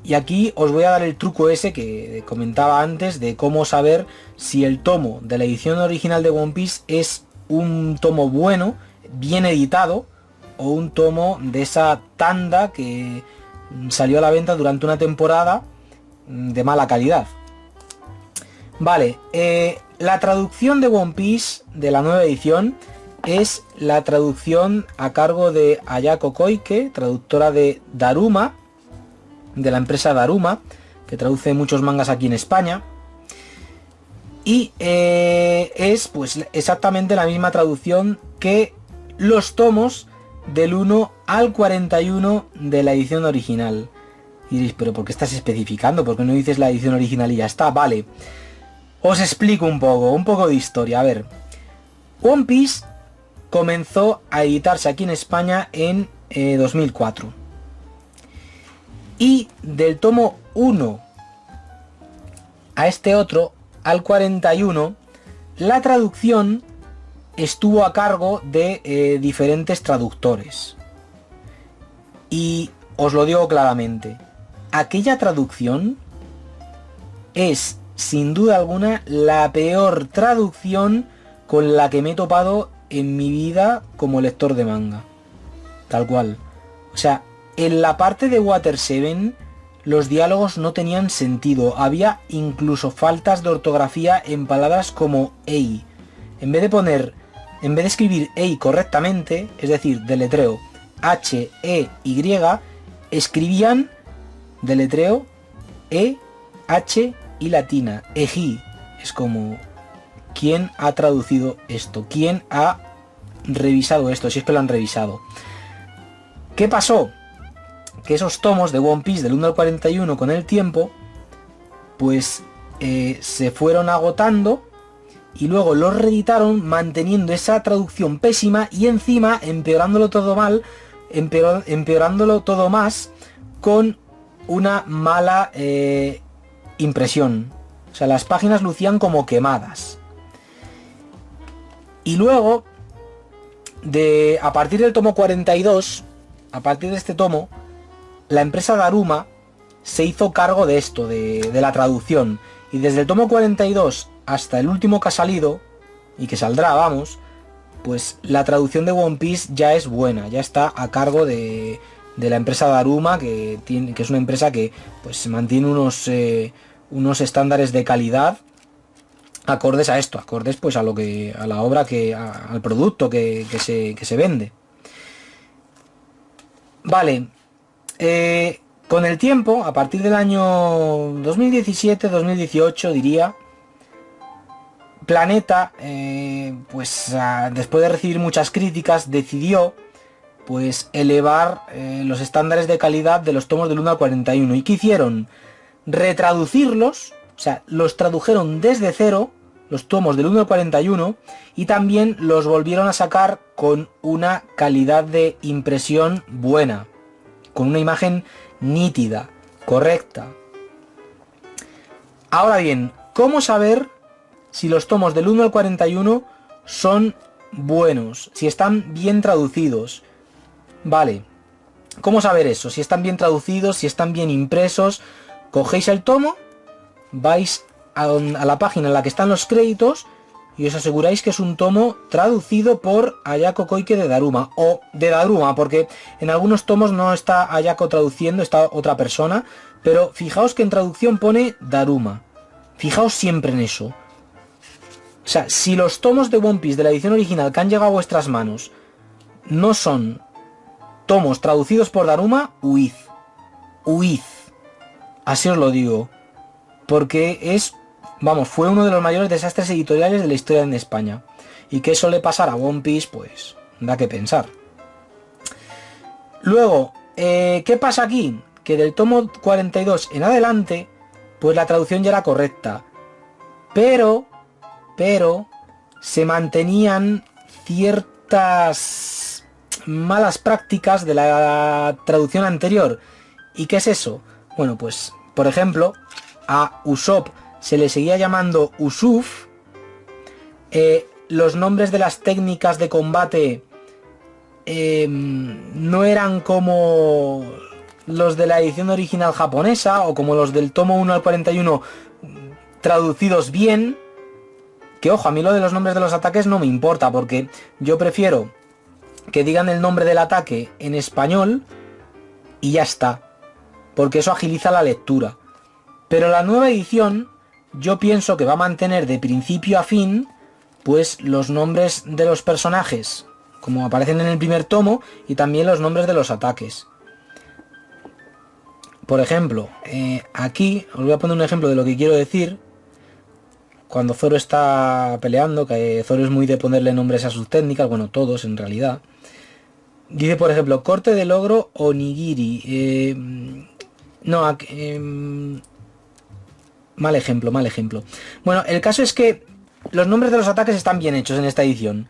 Y aquí os voy a dar el truco ese que comentaba antes de cómo saber si el tomo de la edición original de One Piece es un tomo bueno, bien editado, o un tomo de esa tanda que salió a la venta durante una temporada de mala calidad. Vale, la traducción de One Piece de la nueva edición es la traducción a cargo de Ayako Koike, traductora de Daruma, de la empresa Daruma, que traduce muchos mangas aquí en España. Y es pues exactamente la misma traducción que los tomos del 1 al 41 de la edición original. Y diréis, pero ¿por qué estás especificando? ¿Por qué no dices la edición original y ya está? Vale. Os explico un poco de historia. A ver, One Piece comenzó a editarse aquí en España en 2004. Y del tomo 1 a este otro, al 41, la traducción estuvo a cargo de diferentes traductores. Y os lo digo claramente, aquella traducción es sin duda alguna la peor traducción con la que me he topado en mi vida como lector de manga. Tal cual. O sea, en la parte de Water 7 los diálogos no tenían sentido. Había incluso faltas de ortografía en palabras como Ei. En vez de escribir Ei correctamente, es decir, deletreo H-E-Y, escribían deletreo E-H y latina, Eji. Es como, ¿quién ha traducido esto? ¿Quién ha revisado esto? Si es que lo han revisado. ¿Qué pasó? Que esos tomos de One Piece del 1 al 41 con el tiempo, pues se fueron agotando y luego los reeditaron manteniendo esa traducción pésima y encima empeorándolo todo todo más con una mala impresión. O sea, las páginas lucían como quemadas. Y luego, a partir del tomo 42, a partir de este tomo, la empresa Daruma se hizo cargo de esto, de la traducción. Y desde el tomo 42 hasta el último que ha salido, y que saldrá, vamos, pues la traducción de One Piece ya es buena, ya está a cargo de la empresa Daruma, que es una empresa que pues mantiene unos estándares de calidad acordes a esto, acordes pues a la obra al producto que se vende. Vale, con el tiempo, a partir del año 2017-2018 diría, Planeta, pues después de recibir muchas críticas, decidió pues elevar los estándares de calidad de los tomos del 1 al 41. ¿Y qué hicieron? Retraducirlos, o sea, los tradujeron desde cero, los tomos del 1 al 41, y también los volvieron a sacar con una calidad de impresión buena, con una imagen nítida, correcta. Ahora bien, ¿cómo saber si los tomos del 1 al 41 son buenos, si están bien traducidos? Vale, ¿cómo saber eso? Si están bien traducidos, si están bien impresos. Cogéis el tomo, vais a la página en la que están los créditos y os aseguráis que es un tomo traducido por Ayako Koike de Daruma, o de Daruma, porque en algunos tomos no está Ayako traduciendo, está otra persona, pero fijaos que en traducción pone Daruma. Fijaos siempre en eso. O sea, si los tomos de One Piece de la edición original que han llegado a vuestras manos no son tomos traducidos por Daruma, huid. Huid. Así os lo digo. Porque fue uno de los mayores desastres editoriales de la historia en España. Y que eso le pasara a One Piece, pues, da que pensar. Luego, ¿qué pasa aquí? Que del tomo 42 en adelante, pues la traducción ya era correcta. Pero se mantenían ciertas malas prácticas de la traducción anterior. ¿Y qué es eso? Bueno, pues, por ejemplo, a Usopp se le seguía llamando Usuf. Los nombres de las técnicas de combate no eran como los de la edición original japonesa, o como los del tomo 1 al 41 traducidos bien. Que ojo, a mí lo de los nombres de los ataques no me importa, porque yo prefiero que digan el nombre del ataque en español y ya está, porque eso agiliza la lectura. Pero la nueva edición yo pienso que va a mantener de principio a fin pues los nombres de los personajes como aparecen en el primer tomo, y también los nombres de los ataques. Por ejemplo, aquí os voy a poner un ejemplo de lo que quiero decir. Cuando Zoro está peleando, que Zoro es muy de ponerle nombres a sus técnicas, bueno, todos en realidad. Dice, por ejemplo, corte de logro onigiri. Mal ejemplo. Bueno, el caso es que los nombres de los ataques están bien hechos en esta edición.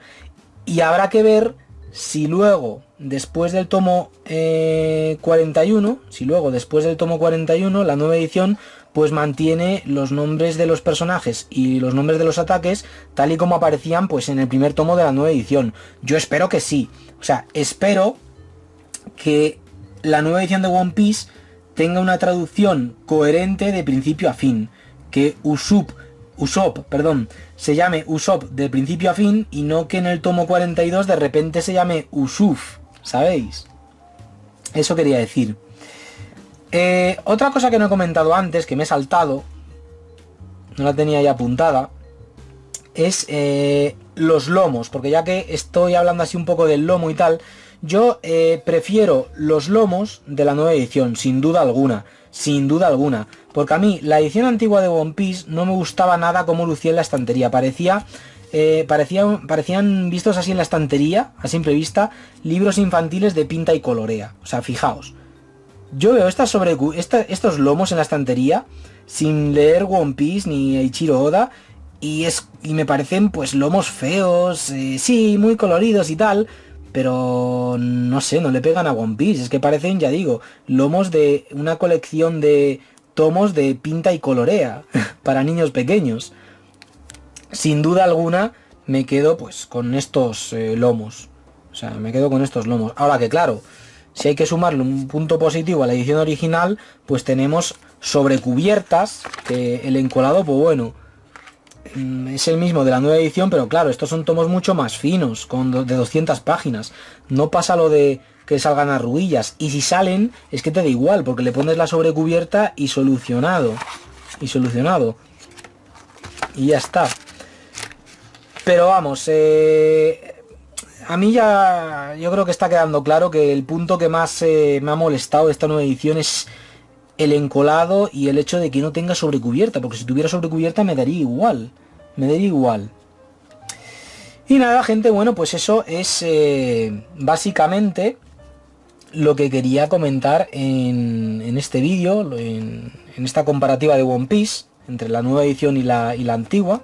Y habrá que ver si luego, después del tomo 41, la nueva edición pues mantiene los nombres de los personajes y los nombres de los ataques tal y como aparecían pues en el primer tomo de la nueva edición. Yo espero que sí. O sea, espero que la nueva edición de One Piece tenga una traducción coherente de principio a fin. Que Usopp, se llame Usopp de principio a fin, y no que en el tomo 42 de repente se llame Usuf, ¿sabéis? Eso quería decir. Otra cosa que no he comentado antes, que me he saltado, no la tenía ya apuntada, es los lomos, porque ya que estoy hablando así un poco del lomo y tal, yo prefiero los lomos de la nueva edición, sin duda alguna, porque a mí la edición antigua de One Piece no me gustaba nada cómo lucía en la estantería. Parecían vistos así en la estantería, a simple vista, libros infantiles de pinta y colorea. O sea, fijaos, yo veo estos lomos en la estantería sin leer One Piece ni Eiichiro Oda, y me parecen pues lomos feos, sí, muy coloridos y tal, pero no sé, no le pegan a One Piece. Es que parecen, ya digo, lomos de una colección de tomos de pinta y colorea para niños pequeños. Sin duda alguna me quedo pues con estos lomos. O sea, me quedo con estos lomos. Ahora que claro, si hay que sumarle un punto positivo a la edición original, pues tenemos sobrecubiertas, que el encolado, pues bueno, es el mismo de la nueva edición, pero claro, estos son tomos mucho más finos, de 200 páginas. No pasa lo de que salgan arruguillas, y si salen, es que te da igual, porque le pones la sobrecubierta y solucionado. Y solucionado. Y ya está. Pero vamos, a mí ya yo creo que está quedando claro que el punto que más me ha molestado de esta nueva edición es el encolado y el hecho de que no tenga sobrecubierta, porque si tuviera sobrecubierta me daría igual. Me daría igual. Y nada, gente, bueno, pues eso es básicamente lo que quería comentar en este vídeo, en esta comparativa de One Piece, entre la nueva edición y la antigua.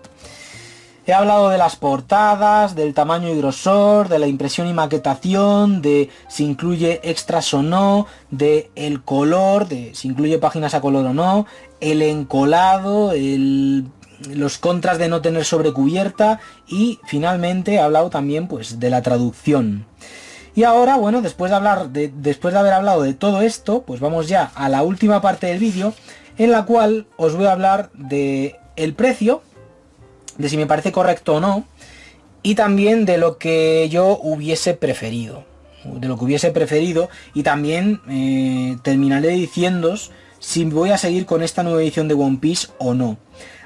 He hablado de las portadas, del tamaño y grosor, de la impresión y maquetación, de si incluye extras o no, de el color, de si incluye páginas a color o no, el encolado, los contras de no tener sobrecubierta y finalmente he hablado también pues de la traducción. Y ahora, bueno, después de haber hablado de todo esto, pues vamos ya a la última parte del vídeo, en la cual os voy a hablar de el precio, de si me parece correcto o no, y también de lo que yo hubiese preferido. Y también terminaré diciéndoos si voy a seguir con esta nueva edición de One Piece o no.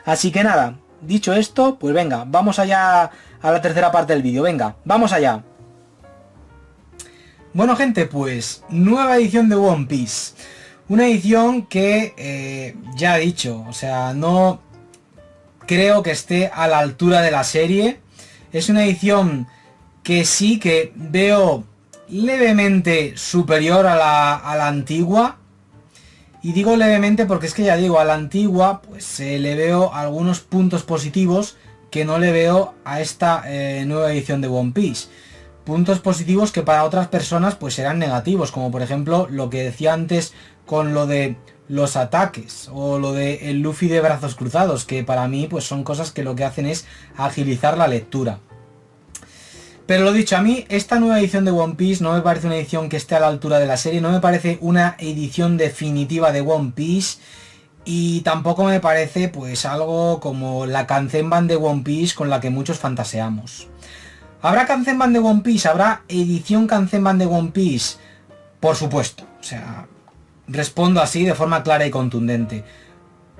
Así que nada, dicho esto, pues venga, vamos allá a la tercera parte del vídeo. Venga, vamos allá. Bueno, gente, pues nueva edición de One Piece. Una edición que ya he dicho, o sea, no creo que esté a la altura de la serie. Es una edición que sí que veo levemente superior a la antigua. Y digo levemente porque es que ya digo, a la antigua pues le veo algunos puntos positivos que no le veo a esta nueva edición de One Piece. Puntos positivos que para otras personas pues serán negativos, como por ejemplo lo que decía antes con lo de los ataques o lo de el Luffy de brazos cruzados, que para mí pues son cosas que lo que hacen es agilizar la lectura. Pero lo dicho, a mí esta nueva edición de One Piece no me parece una edición que esté a la altura de la serie, no me parece una edición definitiva de One Piece y tampoco me parece pues algo como la Kanzenban de One Piece con la que muchos fantaseamos. ¿Habrá Kanzenban de One Piece? ¿Habrá edición Kanzenban de One Piece? Por supuesto, o sea, respondo así de forma clara y contundente.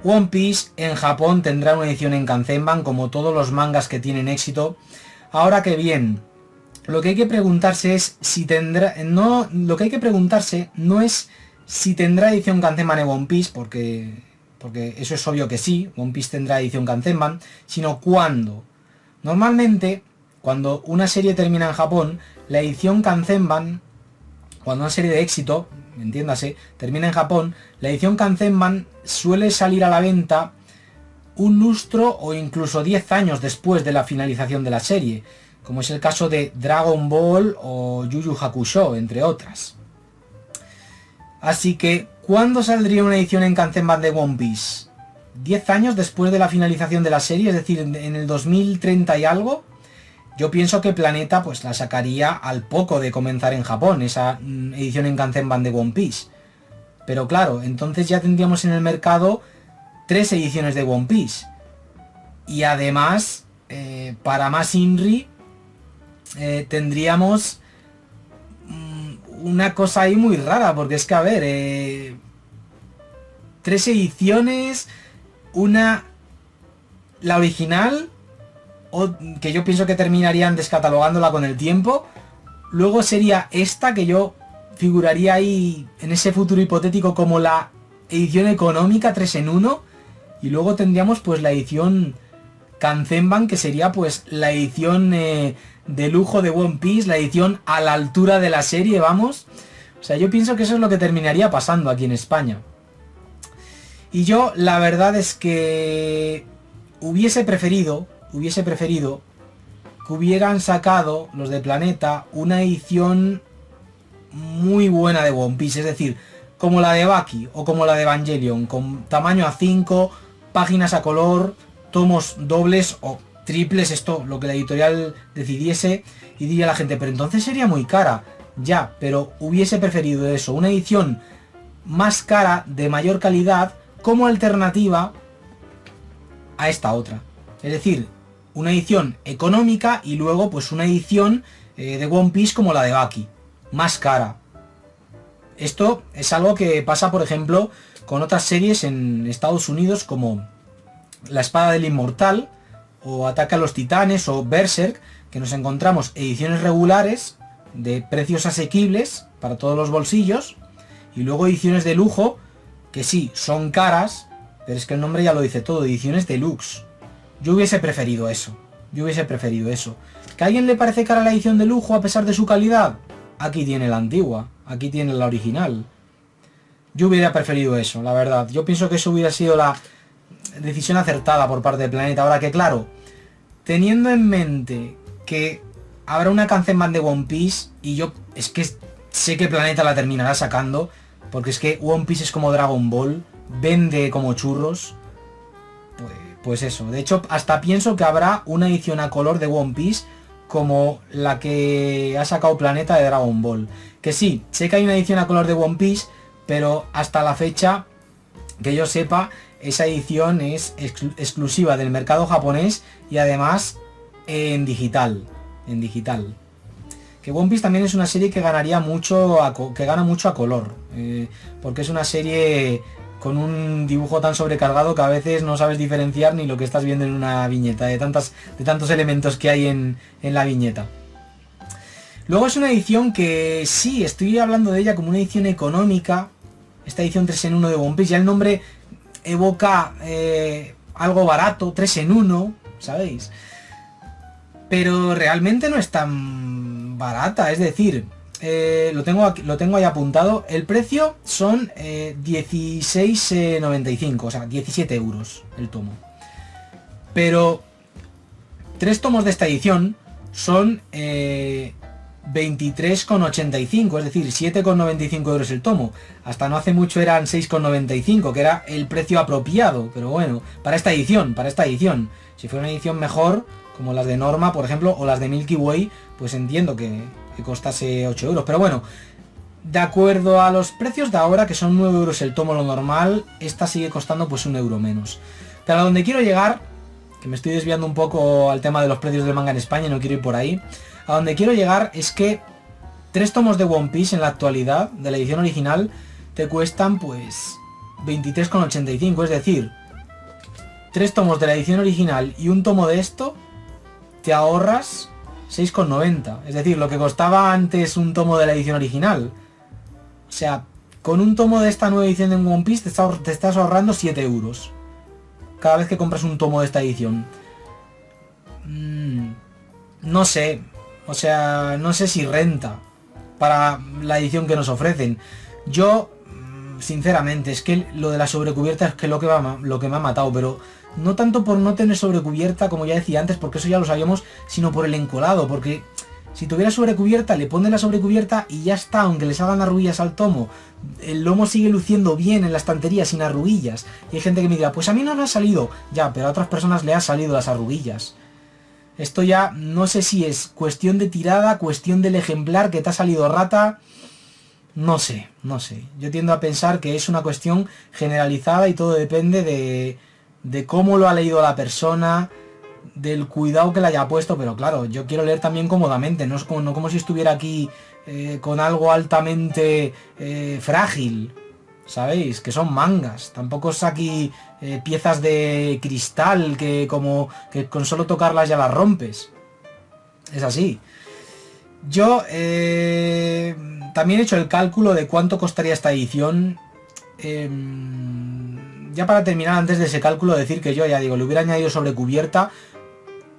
One Piece en Japón tendrá una edición en Kanzenban como todos los mangas que tienen éxito. Ahora que bien, lo que hay que preguntarse es si tendrá... No, lo que hay que preguntarse no es si tendrá edición Kanzenban en One Piece, porque eso es obvio que sí, One Piece tendrá edición Kanzenban, sino cuándo. Normalmente, cuando una serie termina en Japón, la edición Kanzenban, cuando una serie de éxito, entiéndase, termina en Japón, la edición Kanzenban suele salir a la venta un lustro o incluso 10 años después de la finalización de la serie, como es el caso de Dragon Ball o Yu Yu Hakusho, entre otras. Así que, ¿cuándo saldría una edición en Kanzenban de One Piece? ¿10 años después de la finalización de la serie, es decir, en el 2030 y algo? Yo pienso que Planeta pues la sacaría al poco de comenzar en Japón, esa edición en Kanzenban de One Piece. Pero claro, entonces ya tendríamos en el mercado 3 ediciones de One Piece. Y además, para más Inri, tendríamos una cosa ahí muy rara, porque es que, a ver, 3 ediciones, la original, que yo pienso que terminarían descatalogándola con el tiempo. Luego sería esta, que yo figuraría ahí en ese futuro hipotético como la edición económica 3 en 1. Y luego tendríamos pues la edición Kanzenban, que sería pues la edición de lujo de One Piece, la edición a la altura de la serie, vamos. O sea, yo pienso que eso es lo que terminaría pasando aquí en España. Y yo la verdad es que hubiese preferido que hubieran sacado los de Planeta una edición muy buena de One Piece, es decir, como la de Baki o como la de Evangelion, con tamaño A5, páginas a color, tomos dobles o triples, esto lo que la editorial decidiese, y diría la gente, pero entonces sería muy cara. Ya, pero hubiese preferido eso, una edición más cara, de mayor calidad, como alternativa a esta otra. Es decir, una edición económica y luego pues una edición de One Piece como la de Baki, más cara. Esto es algo que pasa, por ejemplo, con otras series en Estados Unidos como La Espada del Inmortal, o Ataque a los Titanes, o Berserk, que nos encontramos ediciones regulares de precios asequibles para todos los bolsillos, y luego ediciones de lujo, que sí, son caras, pero es que el nombre ya lo dice todo, ediciones deluxe. Yo hubiese preferido eso. ¿Que a alguien le parece cara la edición de lujo a pesar de su calidad? Aquí tiene la antigua, aquí tiene la original. Yo hubiera preferido eso, la verdad. Yo pienso que eso hubiera sido la decisión acertada por parte de Planeta. Ahora que claro, teniendo en mente que habrá una Kanzenban de One Piece, y yo es que sé que Planeta la terminará sacando, porque es que One Piece es como Dragon Ball, vende como churros, pues eso. De hecho, hasta pienso que habrá una edición a color de One Piece como la que ha sacado Planeta de Dragon Ball. Que sí, sé que hay una edición a color de One Piece, pero hasta la fecha, que yo sepa, esa edición es exclusiva del mercado japonés y además en digital. Que One Piece también es una serie que ganaría mucho, que gana mucho a color, porque es una serie con un dibujo tan sobrecargado que a veces no sabes diferenciar ni lo que estás viendo en una viñeta, de tantos elementos que hay en la viñeta. Luego es una edición que sí, estoy hablando de ella como una edición económica, esta edición 3 en 1 de One Piece, ya el nombre evoca algo barato, 3 en 1, ¿sabéis? Pero realmente no es tan barata, es decir, lo tengo ahí apuntado, el precio son 16,95, o sea, 17 euros el tomo. Pero 3 tomos de esta edición son 23,85, es decir, 7,95 euros el tomo. Hasta no hace mucho eran 6,95, que era el precio apropiado, pero bueno, para esta edición. Si fuera una edición mejor, como las de Norma, por ejemplo, o las de Milky Way, pues entiendo que costase 8 euros. Pero bueno, de acuerdo a los precios de ahora, que son 9 euros el tomo lo normal, esta sigue costando pues 1 euro menos. Pero a donde quiero llegar, que me estoy desviando un poco al tema de los precios del manga en España, no quiero ir por ahí. A donde quiero llegar es que 3 tomos de One Piece en la actualidad, de la edición original, te cuestan pues 23,85, es decir, 3 tomos de la edición original y un tomo de esto, te ahorras 6,90, es decir, lo que costaba antes un tomo de la edición original. O sea, con un tomo de esta nueva edición de One Piece te estás ahorrando 7 euros cada vez que compras un tomo de esta edición. No sé, o sea, no sé si renta para la edición que nos ofrecen. Yo, sinceramente, es que lo de la sobrecubierta es que lo que me ha matado, pero no tanto por no tener sobrecubierta, como ya decía antes, porque eso ya lo sabíamos, sino por el encolado, porque si tuviera sobrecubierta, le pones la sobrecubierta y ya está, aunque le salgan arruguillas al tomo, el lomo sigue luciendo bien en la estantería sin arruguillas. Y hay gente que me dirá, pues a mí no me ha salido, ya, pero a otras personas le han salido las arruguillas. Esto ya no sé si es cuestión de tirada, cuestión del ejemplar que te ha salido rata. No sé. Yo tiendo a pensar que es una cuestión generalizada y todo depende de cómo lo ha leído la persona, del cuidado que le haya puesto. Pero claro, yo quiero leer también cómodamente, no como si estuviera aquí con algo altamente frágil. ¿Sabéis? Que son mangas. Tampoco es aquí piezas de cristal que con solo tocarlas ya las rompes. Es así. Yo también he hecho el cálculo de cuánto costaría esta edición. Ya para terminar, antes de ese cálculo, decir que yo, ya digo, le hubiera añadido sobrecubierta.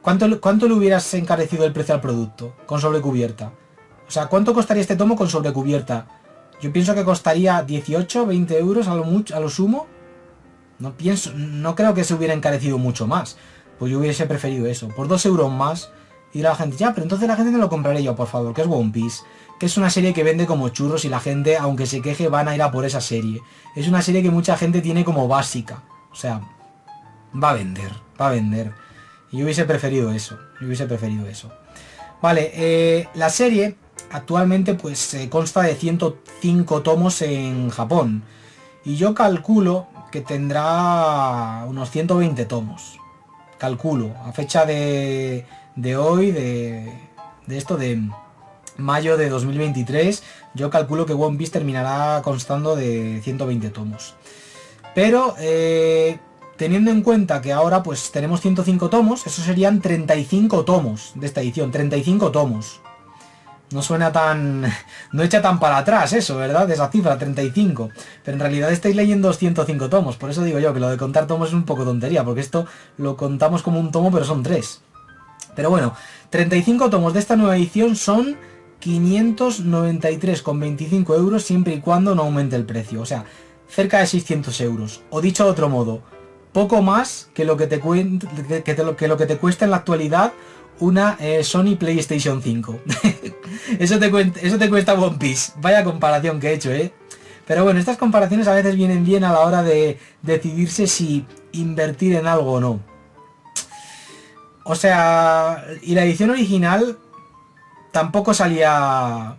¿Cuánto le hubieras encarecido el precio al producto con sobrecubierta? O sea, ¿cuánto costaría este tomo con sobrecubierta? Yo pienso que costaría 18, 20 euros a lo sumo. No creo que se hubiera encarecido mucho más. Pues yo hubiese preferido eso. Por 2 euros más, Y la gente, ya, pero entonces la gente no lo compraré yo, por favor, que es One Piece. Que es una serie que vende como churros y la gente, aunque se queje, van a ir a por esa serie. Es una serie que mucha gente tiene como básica. O sea, va a vender, va a vender. Y yo hubiese preferido eso, Vale, la serie actualmente pues consta de 105 tomos en Japón. Y yo calculo que tendrá unos 120 tomos. Calculo, a fecha de hoy, de esto de mayo de 2023, yo calculo que One Piece terminará constando de 120 tomos. Pero teniendo en cuenta que ahora pues tenemos 105 tomos, eso serían 35 tomos de esta edición, 35 tomos. No suena tan... no echa tan para atrás eso, ¿verdad? De esa cifra, 35. Pero en realidad estáis leyendo 105 tomos. Por eso digo yo que lo de contar tomos es un poco tontería, porque esto lo contamos como un tomo, pero son 3. Pero bueno, 35 tomos de esta nueva edición son 593,25 euros siempre y cuando no aumente el precio. O sea, cerca de 600 euros. O dicho de otro modo, poco más que lo que te cuesta en la actualidad una Sony PlayStation 5. eso te cuesta One Piece. Vaya comparación que he hecho, ¿eh? Pero bueno, estas comparaciones a veces vienen bien a la hora de decidirse si invertir en algo o no. O sea, y la edición original tampoco salía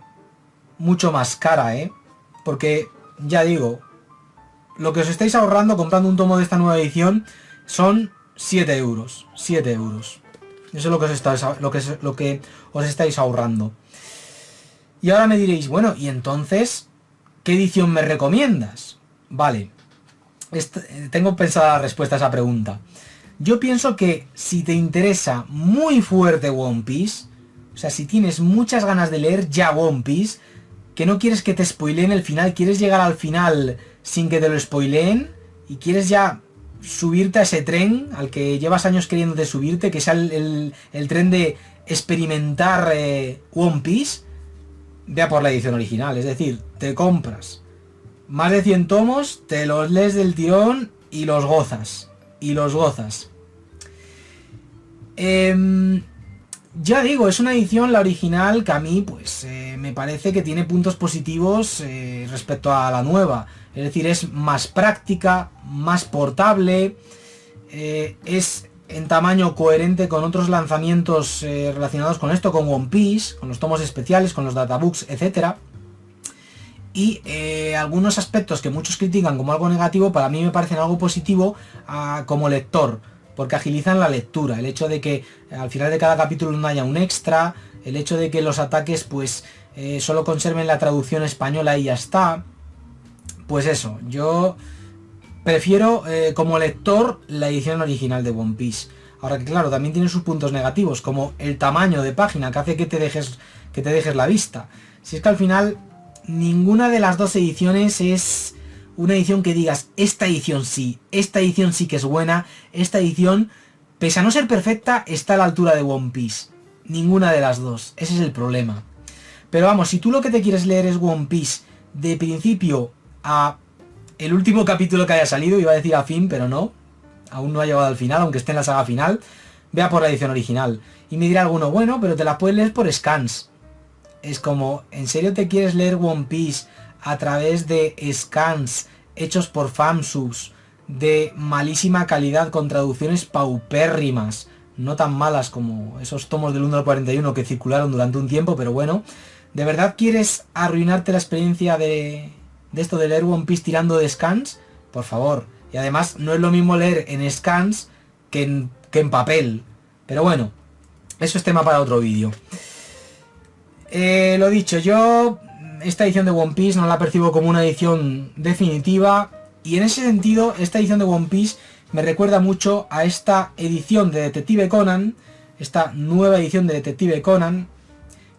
mucho más cara, ¿eh? Porque, ya digo, lo que os estáis ahorrando comprando un tomo de esta nueva edición son 7 euros. 7 euros. Eso es lo que os estáis ahorrando. Y ahora me diréis, bueno, y entonces, ¿qué edición me recomiendas? Vale, tengo pensada la respuesta a esa pregunta. Yo pienso que si te interesa muy fuerte One Piece, o sea, si tienes muchas ganas de leer ya One Piece, que no quieres que te spoileen el final, quieres llegar al final sin que te lo spoileen, y quieres ya subirte a ese tren al que llevas años queriéndote subirte, que sea el tren de experimentar One Piece, vea por la edición original. Es decir, te compras más de 100 tomos, te los lees del tirón y los gozas. Ya digo, es una edición, la original, que a mí pues me parece que tiene puntos positivos respecto a la nueva. Es decir, es más práctica, más portable, es en tamaño coherente con otros lanzamientos relacionados con esto, con One Piece, con los tomos especiales, con los databooks, etc. Y algunos aspectos que muchos critican como algo negativo, para mí me parecen algo positivo como lector, porque agilizan la lectura. El hecho de que al final de cada capítulo no haya un extra, el hecho de que los ataques pues solo conserven la traducción española y ya está. Pues eso, yo prefiero como lector la edición original de One Piece. Ahora que claro, también tiene sus puntos negativos, como el tamaño de página que hace que te dejes la vista. Si es que al final ninguna de las dos ediciones es una edición que digas, esta edición sí que es buena, esta edición, pese a no ser perfecta, está a la altura de One Piece. Ninguna de las dos, ese es el problema. Pero vamos, si tú lo que te quieres leer es One Piece de principio a el último capítulo que haya salido, iba a decir a fin, pero no, aún no ha llegado al final, aunque esté en la saga final, vea por la edición original. Y me dirá alguno, bueno, pero te la puedes leer por scans. Es como, ¿en serio te quieres leer One Piece a través de scans hechos por fansubs de malísima calidad con traducciones paupérrimas? No tan malas como esos tomos del 1 al 41 que circularon durante un tiempo, pero bueno, ¿de verdad quieres arruinarte la experiencia de esto de leer One Piece tirando de scans? Por favor. Y además no es lo mismo leer en scans que en papel. Pero bueno, eso es tema para otro vídeo. Lo dicho, yo esta edición de One Piece no la percibo como una edición definitiva. Y en ese sentido, esta edición de One Piece me recuerda mucho a esta edición de Detective Conan. Esta nueva edición de Detective Conan,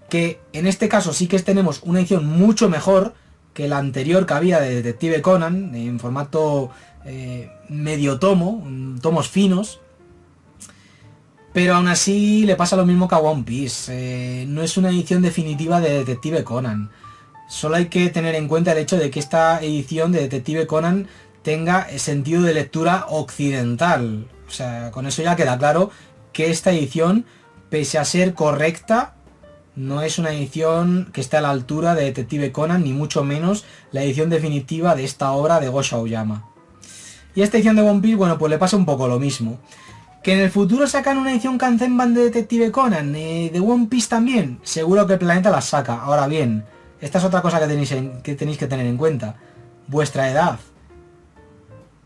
que en este caso sí que tenemos una edición mucho mejor que la anterior que había de Detective Conan, en formato medio tomo, tomos finos. Pero aún así le pasa lo mismo que a One Piece. No es una edición definitiva de Detective Conan. Solo hay que tener en cuenta el hecho de que esta edición de Detective Conan tenga sentido de lectura occidental. O sea, con eso ya queda claro que esta edición pese a ser correcta, no es una edición que esté a la altura de Detective Conan, ni mucho menos la edición definitiva de esta obra de Gosho Aoyama. Y a esta edición de One Piece, bueno, pues le pasa un poco lo mismo. ¿Que en el futuro sacan una edición Kanzenban de Detective Conan, de One Piece también? Seguro que el planeta las saca. Ahora bien, esta es otra cosa que tenéis que tener en cuenta. Vuestra edad.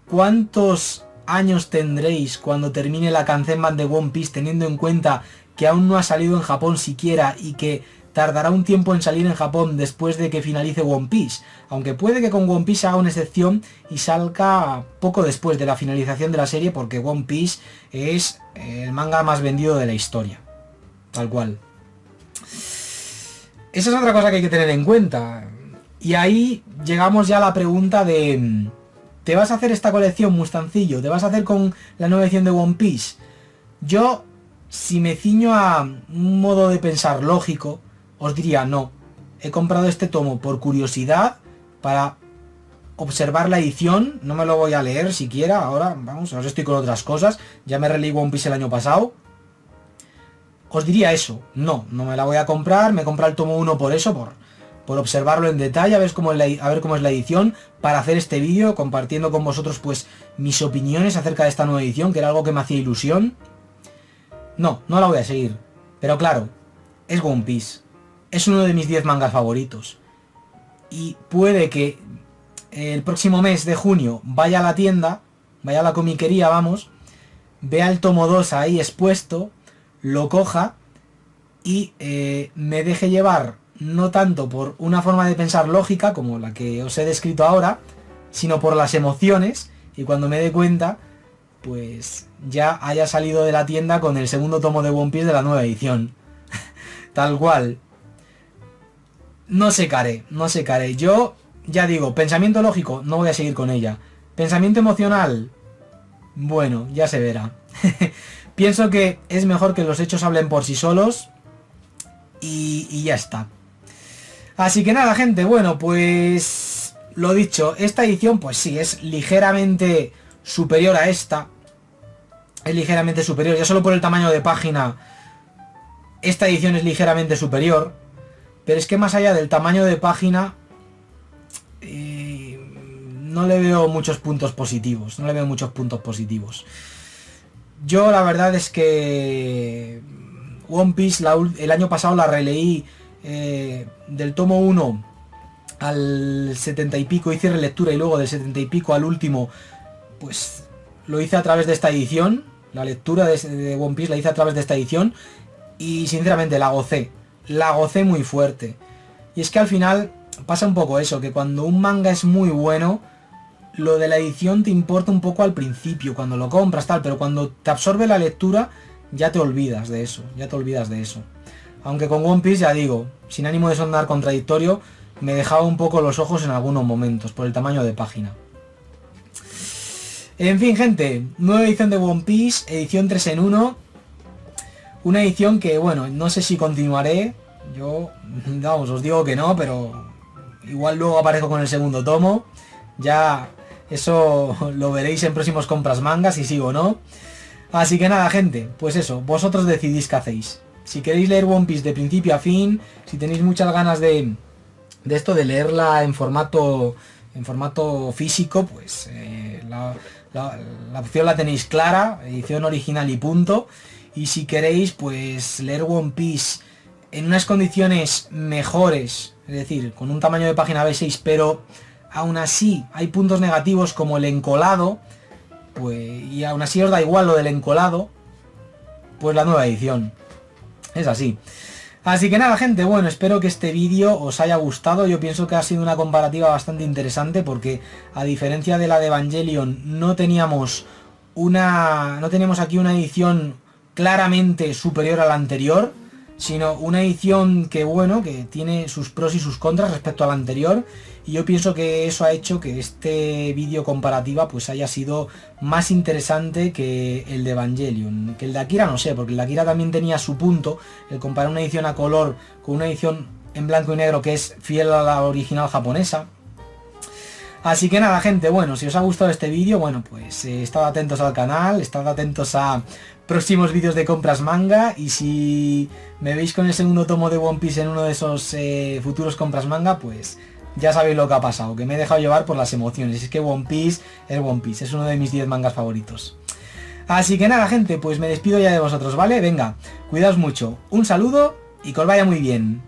¿Cuántos años tendréis cuando termine la Kanzenban de One Piece, teniendo en cuenta que aún no ha salido en Japón siquiera y que tardará un tiempo en salir en Japón después de que finalice One Piece? Aunque puede que con One Piece haga una excepción y salga poco después de la finalización de la serie, porque One Piece es el manga más vendido de la historia. Tal cual. Esa es otra cosa que hay que tener en cuenta. Y ahí llegamos ya a la pregunta de... ¿te vas a hacer esta colección, Mustancillo? ¿Te vas a hacer con la nueva edición de One Piece? Yo, si me ciño a un modo de pensar lógico, os diría no. He comprado este tomo por curiosidad, para observar la edición. No me lo voy a leer siquiera. Ahora, vamos, ahora estoy con otras cosas. Ya me releí One Piece el año pasado. Os diría eso. No me la voy a comprar. Me he comprado el tomo 1 por eso, por observarlo en detalle, a ver cómo es la edición, para hacer este vídeo, compartiendo con vosotros pues mis opiniones acerca de esta nueva edición, que era algo que me hacía ilusión. No la voy a seguir. Pero claro, es One Piece. Es uno de mis 10 mangas favoritos. Y puede que el próximo mes de junio vaya a la tienda, vaya a la comiquería, vamos, vea el tomo 2 ahí expuesto, lo coja y me deje llevar, no tanto por una forma de pensar lógica como la que os he descrito ahora, sino por las emociones, y cuando me dé cuenta, pues ya haya salido de la tienda con el segundo tomo de One Piece de la nueva edición. Tal cual. No secaré. Yo, ya digo, pensamiento lógico, no voy a seguir con ella. Pensamiento emocional, bueno, ya se verá. Pienso que es mejor que los hechos hablen por sí solos. Y ya está. Así que nada, gente, bueno, pues lo dicho, esta edición pues sí, es ligeramente superior a esta. Es ligeramente superior, ya solo por el tamaño de página esta edición es ligeramente superior. Pero es que más allá del tamaño de página, no le veo muchos puntos positivos. Yo la verdad es que One Piece el año pasado la releí del tomo 1 al 70 y pico, hice relectura, y luego del 70 y pico al último, pues lo hice a través de esta edición. La lectura de One Piece la hice a través de esta edición y sinceramente la gocé muy fuerte. Y es que al final pasa un poco eso, que cuando un manga es muy bueno, lo de la edición te importa un poco al principio, cuando lo compras tal, pero cuando te absorbe la lectura ya te olvidas de eso. Aunque con One Piece, ya digo, sin ánimo de sonar contradictorio, me dejaba un poco los ojos en algunos momentos por el tamaño de página. En fin, gente, nueva edición de One Piece, edición 3 en 1. Una edición que, bueno, no sé si continuaré. Yo, vamos, os digo que no, pero igual luego aparezco con el segundo tomo. Ya eso lo veréis en próximos compras mangas, si sigo o no. Así que nada, gente, pues eso, vosotros decidís qué hacéis. Si queréis leer One Piece de principio a fin, si tenéis muchas ganas de esto, de leerla en formato físico, pues la opción la tenéis clara, edición original y punto. Y si queréis pues leer One Piece en unas condiciones mejores, es decir, con un tamaño de página B6, pero aún así hay puntos negativos como el encolado, pues, y aún así os da igual lo del encolado, pues la nueva edición. Es así. Así que nada, gente, bueno, espero que este vídeo os haya gustado. Yo pienso que ha sido una comparativa bastante interesante, porque a diferencia de la de Evangelion, no teníamos aquí una edición claramente superior a la anterior, sino una edición que, bueno, que tiene sus pros y sus contras respecto a la anterior. Y yo pienso que eso ha hecho que este vídeo comparativa pues haya sido más interesante que el de Evangelion. Que el de Akira no sé, porque el de Akira también tenía su punto, el comparar una edición a color con una edición en blanco y negro que es fiel a la original japonesa. Así que nada, gente, bueno, si os ha gustado este vídeo, bueno, pues estad atentos al canal, estad atentos a próximos vídeos de compras manga, y si me veis con el segundo tomo de One Piece en uno de esos futuros compras manga, pues ya sabéis lo que ha pasado, que me he dejado llevar por las emociones. Es que One Piece, es uno de mis 10 mangas favoritos. Así que nada, gente, pues me despido ya de vosotros, ¿vale? Venga, cuidaos mucho, un saludo y que os vaya muy bien.